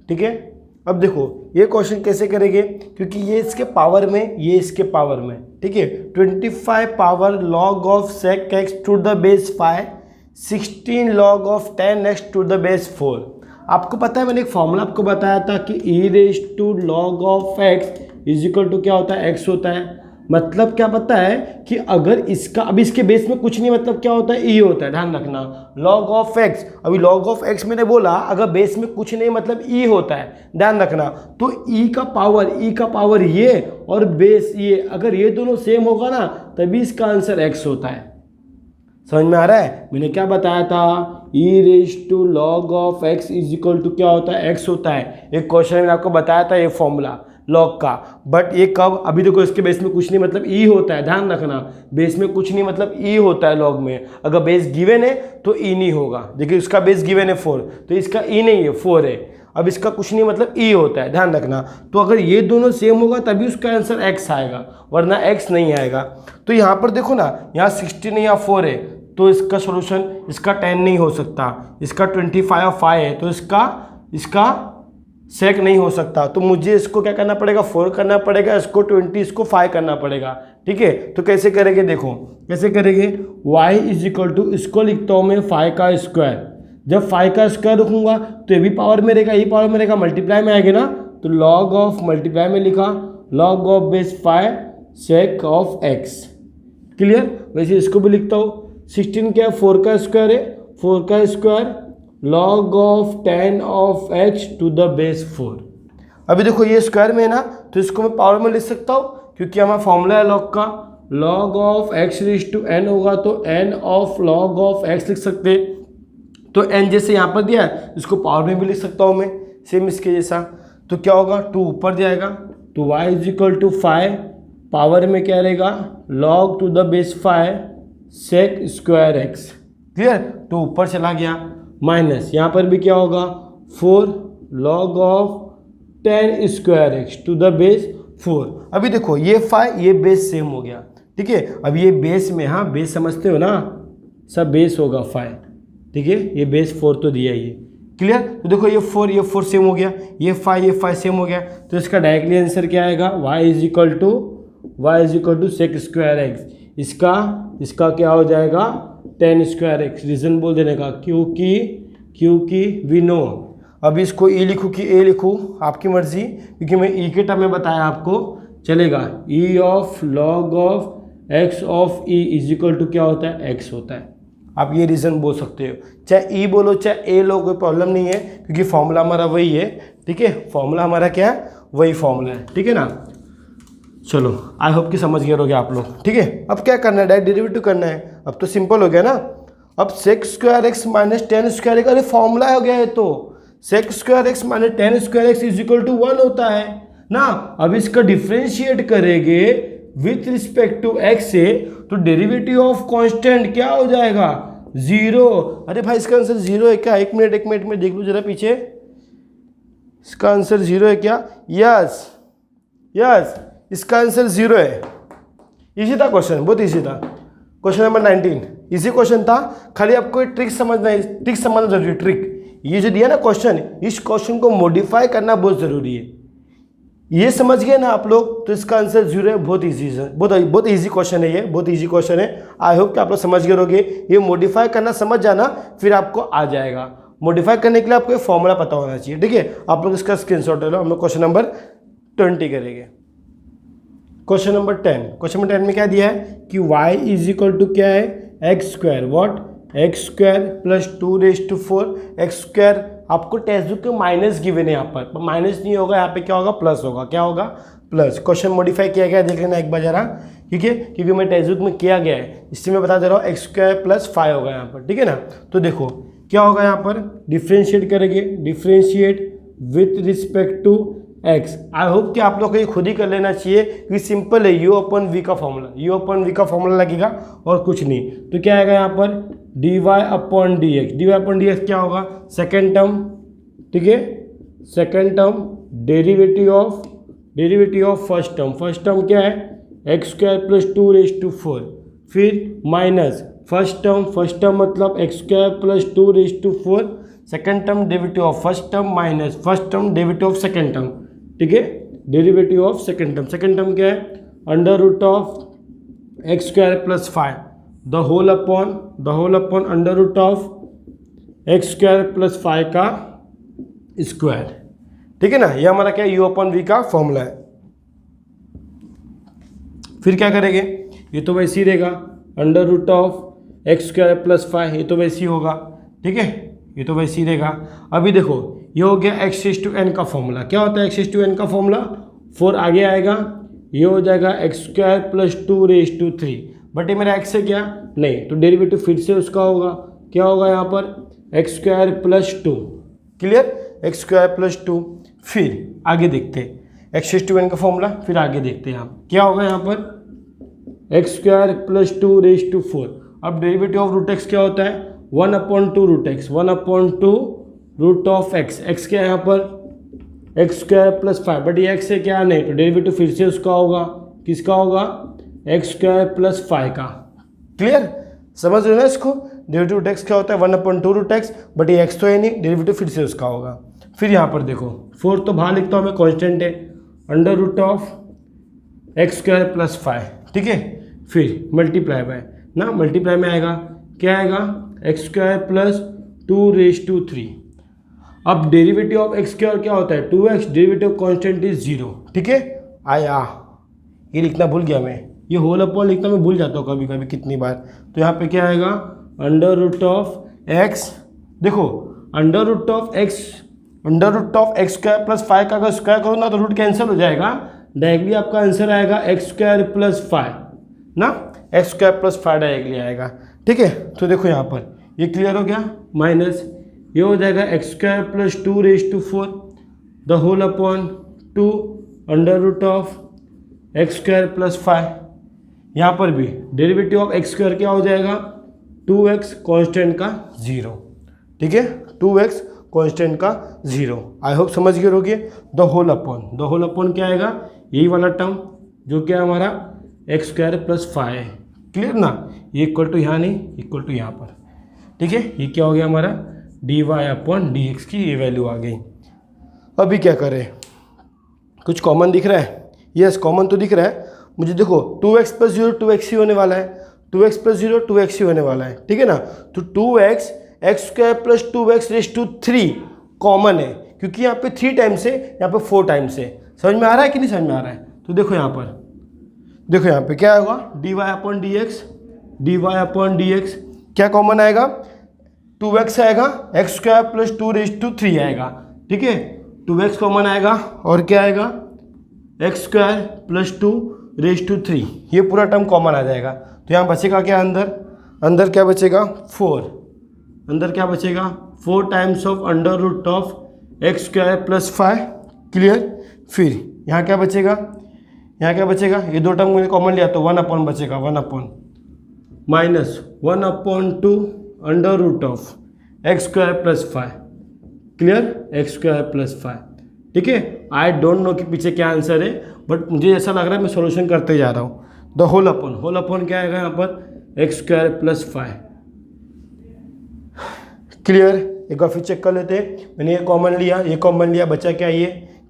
ठीक है। अब देखो ये क्वेश्चन कैसे करेंगे, क्योंकि ये इसके पावर में, ये इसके पावर में, ठीक है। 25 power log of sec x to the base 5, 16 log of 10x to the base 4। आपको पता है मैंने एक फॉर्मूला आपको बताया था कि e raise to log of x is equal to क्या होता है, x होता है, मतलब क्या पता है कि अगर इसका, अभी इसके बेस में कुछ नहीं, मतलब क्या होता है, ई होता है, ध्यान रखना। लॉग ऑफ एक्स, अभी लॉग ऑफ एक्स मैंने बोला अगर बेस में कुछ नहीं मतलब ई होता है, ध्यान रखना। तो ई का पावर ये और बेस ये, अगर ये दोनों सेम होगा ना तभी इसका आंसर एक्स होता है। समझ में आ रहा है? मैंने क्या बताया था, E raise to log of X is equal to क्या होता है, एक्स होता है। एक क्वेश्चन मैंने आपको बताया था ये फॉर्मूला लॉग का, बट ये कब, अभी देखो इसके बेस में कुछ नहीं मतलब ई होता है, ध्यान रखना। बेस में कुछ नहीं मतलब ई होता है लॉग में, अगर बेस गिवन है तो ई नहीं होगा। देखिए इसका बेस गिवन है 4, तो इसका ई नहीं है, 4 है। अब इसका कुछ नहीं मतलब ई होता है, ध्यान रखना। तो अगर ये दोनों सेम होगा तभी उसका आंसर एक्स आएगा, वरना एक्स नहीं आएगा। तो यहाँ पर देखो ना, यहाँ 16 है, यहाँ 4 है, तो इसका सोल्यूशन, इसका 10 नहीं हो सकता, इसका 25 और 5 है, तो इसका सेक नहीं हो सकता। तो मुझे इसको क्या करना पड़ेगा, 4 करना पड़ेगा, इसको 20, इसको 5 करना पड़ेगा। ठीक है, तो कैसे करेंगे, देखो कैसे करेंगे। y इज इक्वल टू, इसको लिखता हूँ मैं 5 का स्क्वायर। जब 5 का स्क्वायर रखूंगा तो ये भी पावर में रहेगा, ये पावर में रहेगा, मल्टीप्लाई में आएगा ना, तो लॉग ऑफ, मल्टीप्लाई में लिखा log of base 5 sake of x। Clear? वैसे इसको भी लिखता हूँ, 16 क्या है, 4 का स्क्वायर है, 4 का square log of 10 of x to the base 4। अभी देखो ये स्क्वायर में है ना, तो इसको मैं पावर में लिख सकता हूँ, क्योंकि हमारा फॉर्मूला है लॉग का, log of x raise to n होगा तो n of log of x लिख सकते। तो n जैसे यहाँ पर दिया है, इसको पावर में भी लिख सकता हूँ मैं, सेम इसके जैसा। तो क्या होगा, 2 ऊपर जाएगा, तो y is equal to 5, power में क्या रहेगा, log to the base 5 sec square x। Clear? तो ऊपर चला गया, माइनस यहाँ पर भी क्या होगा, 4 log of 10 square x to the base 4। अभी देखो ये 5, ये बेस सेम हो गया। ठीक है, अब ये बेस में, हाँ बेस समझते हो ना, सब बेस होगा 5। ठीक है, ये बेस 4 तो दिया ही है। क्लियर? तो देखो ये 4 सेम हो गया, ये 5 सेम हो गया, तो इसका डायरेक्टली आंसर क्या आएगा, y is equal to sec square x. इसका क्या हो जाएगा, 10 स्क्वायर एक्स। रीज़न बोल देने का, क्योंकि वी नो। अभी इसको ई लिखूँ कि ए लिखूँ, आपकी मर्जी, क्योंकि मैं ई के टर्म में बताया आपको, चलेगा। E of log of x of e is equal to क्या होता है, एक्स होता है। आप ये रीज़न बोल सकते हो, चाहे ई बोलो चाहे ए लो, कोई प्रॉब्लम नहीं है, क्योंकि फॉर्मूला हमारा वही है। ठीक है, फॉर्मूला हमारा क्या है, वही फॉर्मूला है। ठीक है ना, चलो आई होप कि समझ गए होगे आप लोग। ठीक है, अब क्या करना है, डायरेक्ट डेरिवेटिव करना है। अब तो सिंपल हो गया ना, अब sec square x minus 10 square x, अरे फॉर्मूला हो गया है, तो sec square x minus 10 square x is equal to 1 होता है ना। अब इसका डिफ्रेंशिएट करेंगे विथ रिस्पेक्ट टू एक्स से, तो डेरिवेटिव ऑफ कांस्टेंट क्या हो जाएगा, 0। अरे भाई इसका आंसर 0 है क्या, एक मिनट में देख लो जरा पीछे, इसका आंसर 0 है क्या, यस इसका आंसर 0 है। इजी था क्वेश्चन, बहुत इजी था। क्वेश्चन नंबर 19 इजी क्वेश्चन था, खाली आपको ट्रिक समझना जरूरी है। ट्रिक ये जो दिया ना क्वेश्चन, इस क्वेश्चन को मॉडिफाई करना बहुत जरूरी है। ये समझ गए ना आप लोग, तो इसका आंसर 0 है। बहुत इजी क्वेश्चन है, ये बहुत इजी क्वेश्चन है। आई होप कि आप लोग समझ गए होंगे। ये मॉडिफाई करना समझ जाना, फिर आपको आ जाएगा। मॉडिफाई करने के लिए आपको फॉर्मूला पता होना चाहिए। ठीक है, आप लोग इसका स्क्रीनशॉट ले लो। हम लोग क्वेश्चन नंबर 20 करेंगे। क्वेश्चन नंबर 10 में क्या दिया है कि y इज इक्वल टू क्या है, x square, what x square plus 2 raise to 4 x square. आपको टेक्स्ट बुक में माइनस गिवन है, यहाँ पर माइनस नहीं होगा, यहाँ पे क्या होगा, प्लस होगा। क्या होगा, प्लस। क्वेश्चन मॉडिफाई किया गया, देख लेना एक बार जरा। ठीक है, क्योंकि मैं टेक्स्ट बुक में किया गया है, इससे मैं बता दे रहा हूँ, एक्स स्क्वायर प्लस 5 होगा यहाँ पर। ठीक है ना, तो देखो क्या होगा, यहाँ पर डिफ्रेंशिएट करेंगे, differentiate with respect to x. I hope कि आप लोग को ये खुद ही कर लेना चाहिए, क्योंकि सिंपल है, यू अपन वी का फॉर्मूला लगेगा और कुछ नहीं। तो क्या आएगा यहाँ पर, dy अपॉन dx क्या होगा, सेकेंड टर्म। ठीक है, second term derivative of first term क्या है, x square plus 2 raise to 4, फिर माइनस फर्स्ट टर्म मतलब x square plus 2 raise to 4, second term derivative of first term minus first term derivative of second term. ठीक है, derivative of second term क्या है, under root of x square plus 5 the whole upon under root of x square plus 5 का square. ठीक है ना, ये हमारा क्या है, यू अपॉन वी का फॉर्मूला है। फिर क्या करेंगे, ये तो वैसे ही रहेगा, under root of x square plus 5, ये तो वैसे ही होगा, ठीक है, ये तो वैसे ही रहेगा। अभी देखो ये हो गया एक्स रेज टू एन का फॉर्मूला। क्या होता है एक्स रेज टू एन का फॉर्मूला, 4 आगे आएगा, ये हो जाएगा x square plus 2 raise to 3, but ये मेरा एक्स है क्या, नहीं, तो डेरिवेटिव फिर से उसका होगा, क्या होगा यहाँ पर x square plus 2, clear, x square plus 2। फिर आगे देखते हैं एक्स रेज टू एन का फॉर्मूला, फिर आगे देखते हैं हम क्या होगा यहाँ पर x square plus 2 raise to 4। अब डेरिवेटिव ऑफ रूट एक्स क्या होता है, 1/2 root x, 1/2 root of x, x क्या है यहाँ पर एक्स स्क्वायर प्लस 5, बट ये एक्स है क्या, नहीं, तो डेरिवेटिव फिर से उसका होगा, किसका होगा, एक्स स्क्वायर प्लस 5 का, क्लियर, समझ रहे हो ना इसको। डेरिवेटिव रूट एक्स क्या होता है 1/2 रूट एक्स, बट ये एक्स तो है नहीं, डेरिवेटिव फिर से उसका होगा। फिर यहाँ पर देखो 4 तो बाहर लिखता हूँ मैं, कॉन्स्टेंट है, under root of x square plus 5, ठीक है, फिर मल्टीप्लाई बाय ना, मल्टीप्लाई में आएगा क्या आएगा x square plus 2 raise to 3। अब डेरिवेटिव ऑफ एक्स स्क्वायर क्या होता है 2x, डेरिवेटिव कांस्टेंट इज 0, ठीक है, आया, ये लिखना भूल गया मैं, ये होल अपॉन लिखना मैं भूल जाता हूँ कभी कभी कितनी बार। तो यहाँ पे क्या आएगा अंडर रूट ऑफ एक्स, देखो under root of x square plus 5 का अगर स्क्वायर करो ना तो रूट कैंसिल हो जाएगा, डायरेक्टली आपका आंसर आएगा एक्स स्क्वायर प्लस 5 ना, एक्स स्क्वायर प्लस 5 डायरेक्टली आएगा, ठीक है। तो देखो यहाँ पर ये क्लियर हो गया, माइनस ये हो जाएगा x square plus 2 raise to 4 the whole upon 2 under root of x square plus 5। यहाँ पर भी डेरिवेटिव ऑफ एक्स स्क्वायर क्या हो जाएगा 2x कांस्टेंट का 0, ठीक है, 2x कांस्टेंट का 0। आई होप समझ गए होगे। द होल अपॉन क्या आएगा, यही वाला टर्म जो क्या हमारा एक्स स्क्वायर प्लस 5 है, क्लियर ना, ये इक्वल टू यहाँ नहीं, इक्वल टू यहाँ पर, ठीक है, ये क्या हो गया हमारा dy अपॉन dx की ये वैल्यू आ गई। अभी क्या करें, कुछ कॉमन दिख रहा है, यस कॉमन तो दिख रहा है मुझे, देखो 2x प्लस 0 2x ही होने वाला है, 2x प्लस 0 2x ही होने वाला है, ठीक है ना। तो 2x x square plus 2x raise to 3 common है, क्योंकि यहाँ पे 3 टाइम्स है, यहाँ पे 4 टाइम्स है। समझ में आ रहा है कि नहीं समझ में आ रहा है, तो देखो यहाँ पर, देखो यहाँ पे क्या होगा dy अपॉन dx क्या कॉमन आएगा 2x आएगा, x square plus 2 raise to 3 आएगा, ठीक है, 2x कॉमन आएगा और क्या आएगा x square plus 2 raise to 3, ये पूरा टर्म कॉमन आ जाएगा। तो यहाँ बचेगा क्या अंदर क्या बचेगा 4, अंदर क्या बचेगा 4 times of under root of x square plus 5, clear. फिर यहाँ क्या बचेगा, ये 2 टर्म मैंने कॉमन लिया तो 1 अपॉन बचेगा, 1 upon minus 1/2 under root of x square plus 5, clear, x square plus 5, ठीक है। आई डोंट नो कि पीछे क्या आंसर है, बट मुझे ऐसा लग रहा है मैं सॉल्यूशन करते जा रहा हूँ। द होल अपॉन क्या आएगा यहाँ पर एक्स स्क्वायर प्लस 5, क्लियर। एक बार फिर चेक कर लेते हैं, मैंने ये कॉमन लिया, बचा क्या ये,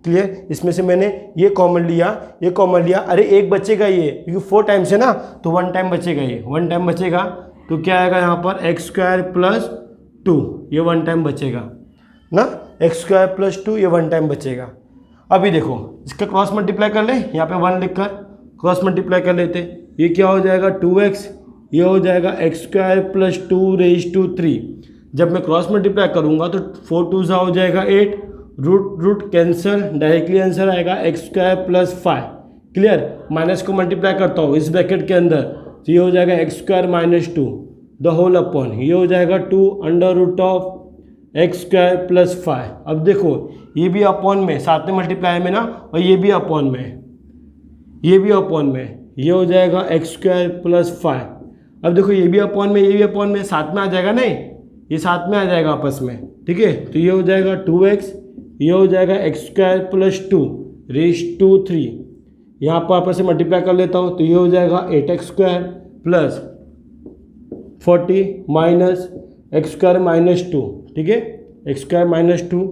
क्लियर, इसमें से मैंने ये कॉमन लिया, अरे एक बचेगा ये, क्योंकि 4 टाइम्स है ना, तो 1 टाइम बचेगा, ये 1 टाइम बचेगा, तो क्या आएगा यहाँ पर एक्स स्क्वायर प्लस 2, ये 1 टाइम बचेगा ना, एक्स स्क्वायर प्लस 2 ये 1 टाइम बचेगा। अभी देखो इसका क्रॉस मल्टीप्लाई कर ले, यहाँ पे 1 लिखकर क्रॉस मल्टीप्लाई कर लेते, ये क्या हो जाएगा 2x, ये हो जाएगा x square plus 2 raise to 3। जब मैं क्रॉस मल्टीप्लाई करूँगा तो 4 2 हो जाएगा 8, रूट कैंसिल, डायरेक्टली आंसर आएगा x square plus 5, clear. Minus को मल्टीप्लाई करता हूँ इस ब्रैकेट के अंदर, तो ये हो जाएगा x square minus 2 the whole upon, ये हो जाएगा 2 under root of x square plus 5। अब देखो ये भी अपॉन में, साथ में मल्टीप्लाई में ना, और ये भी अपॉन में, ये हो जाएगा एक्स स्क्वायर प्लस 5। अब देखो ये भी अपॉन में, साथ में आ जाएगा, नहीं ये साथ में आ जाएगा आपस में, ठीक है। तो ये हो जाएगा 2x, ये हो जाएगा x square plus 2 raise to 3, यहाँ पर आपस में मल्टीप्लाई कर लेता हूँ, तो ये हो जाएगा 8x square plus 40 minus x square minus 2, ठीक है, x square minus 2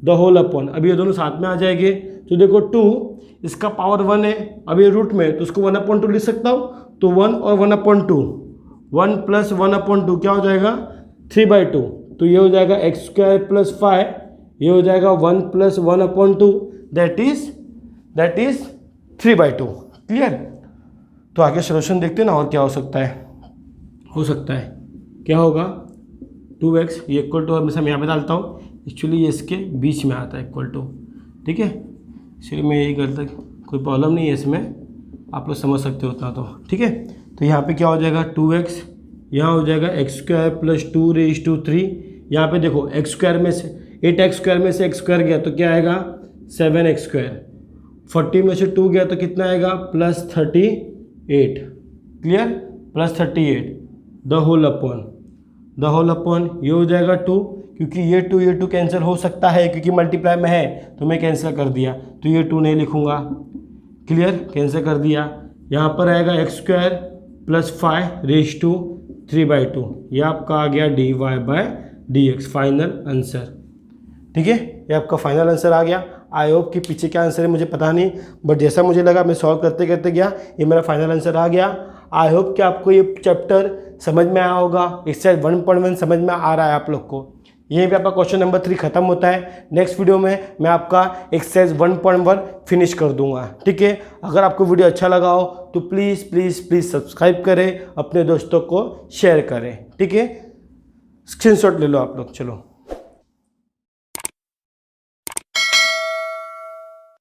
the whole upon. अब ये दोनों साथ में आ जाएंगे, तो देखो 2 इसका पावर 1 है, अब ये रूट में, तो उसको 1/2 लिख सकता हूँ, तो 1 और 1/2, 1 प्लस 1/2 क्या हो जाएगा 3/2, तो ये हो जाएगा एक्स स्क्वायर प्लस 5, ये हो जाएगा 1 प्लस 1/2, दैट इज 3/2, क्लियर। तो आगे सोल्यूशन देखते हैं ना और क्या हो सकता है क्या होगा 2x ये इक्वल टू, हमेशा मैं यहाँ पे डालता हूँ, एक्चुअली ये इसके बीच में आता है इक्वल टू, ठीक है, इसलिए मैं यही करता, कोई प्रॉब्लम नहीं है इसमें, आप लोग समझ सकते हो उतना तो, ठीक है। तो यहाँ पे क्या हो जाएगा 2x, यहाँ हो जाएगा x² प्लस 2⁻3, यहाँ पे देखो x² में से 8x² में से x² गया तो क्या आएगा 7x², 40 में से 2 गया तो कितना आएगा +38, क्लियर, +38 द होल अपॉन ये हो जाएगा 2, क्योंकि ये 2 कैंसिल हो सकता है क्योंकि मल्टीप्लाई में है तो मैं कैंसिल कर दिया, तो ये 2 नहीं लिखूँगा, क्लियर, कैंसिल कर दिया। यहाँ पर आएगा x² प्लस 5⁻3/2, ये आपका आ गया dy/dx फाइनल आंसर, ठीक है, ये आपका फाइनल आंसर आ गया। आई होप कि पीछे क्या आंसर है मुझे पता नहीं, बट जैसा मुझे लगा मैं सॉल्व करते करते गया, ये मेरा फाइनल आंसर आ गया। आई होप कि आपको ये चैप्टर समझ में आया होगा, एक्सरसाइज 1.1 समझ में आ रहा है आप लोग को। यहीं पे आपका क्वेश्चन नंबर 3 खत्म होता है। नेक्स्ट वीडियो में मैं आपका एक्सरसाइज 1.1 फिनिश कर दूंगा, ठीक है। अगर आपको वीडियो अच्छा लगा हो तो प्लीज़ प्लीज़ प्लीज़ सब्सक्राइब करें, अपने दोस्तों को शेयर करें, ठीक है। स्क्रीनशॉट ले लो आप लोग, चलो।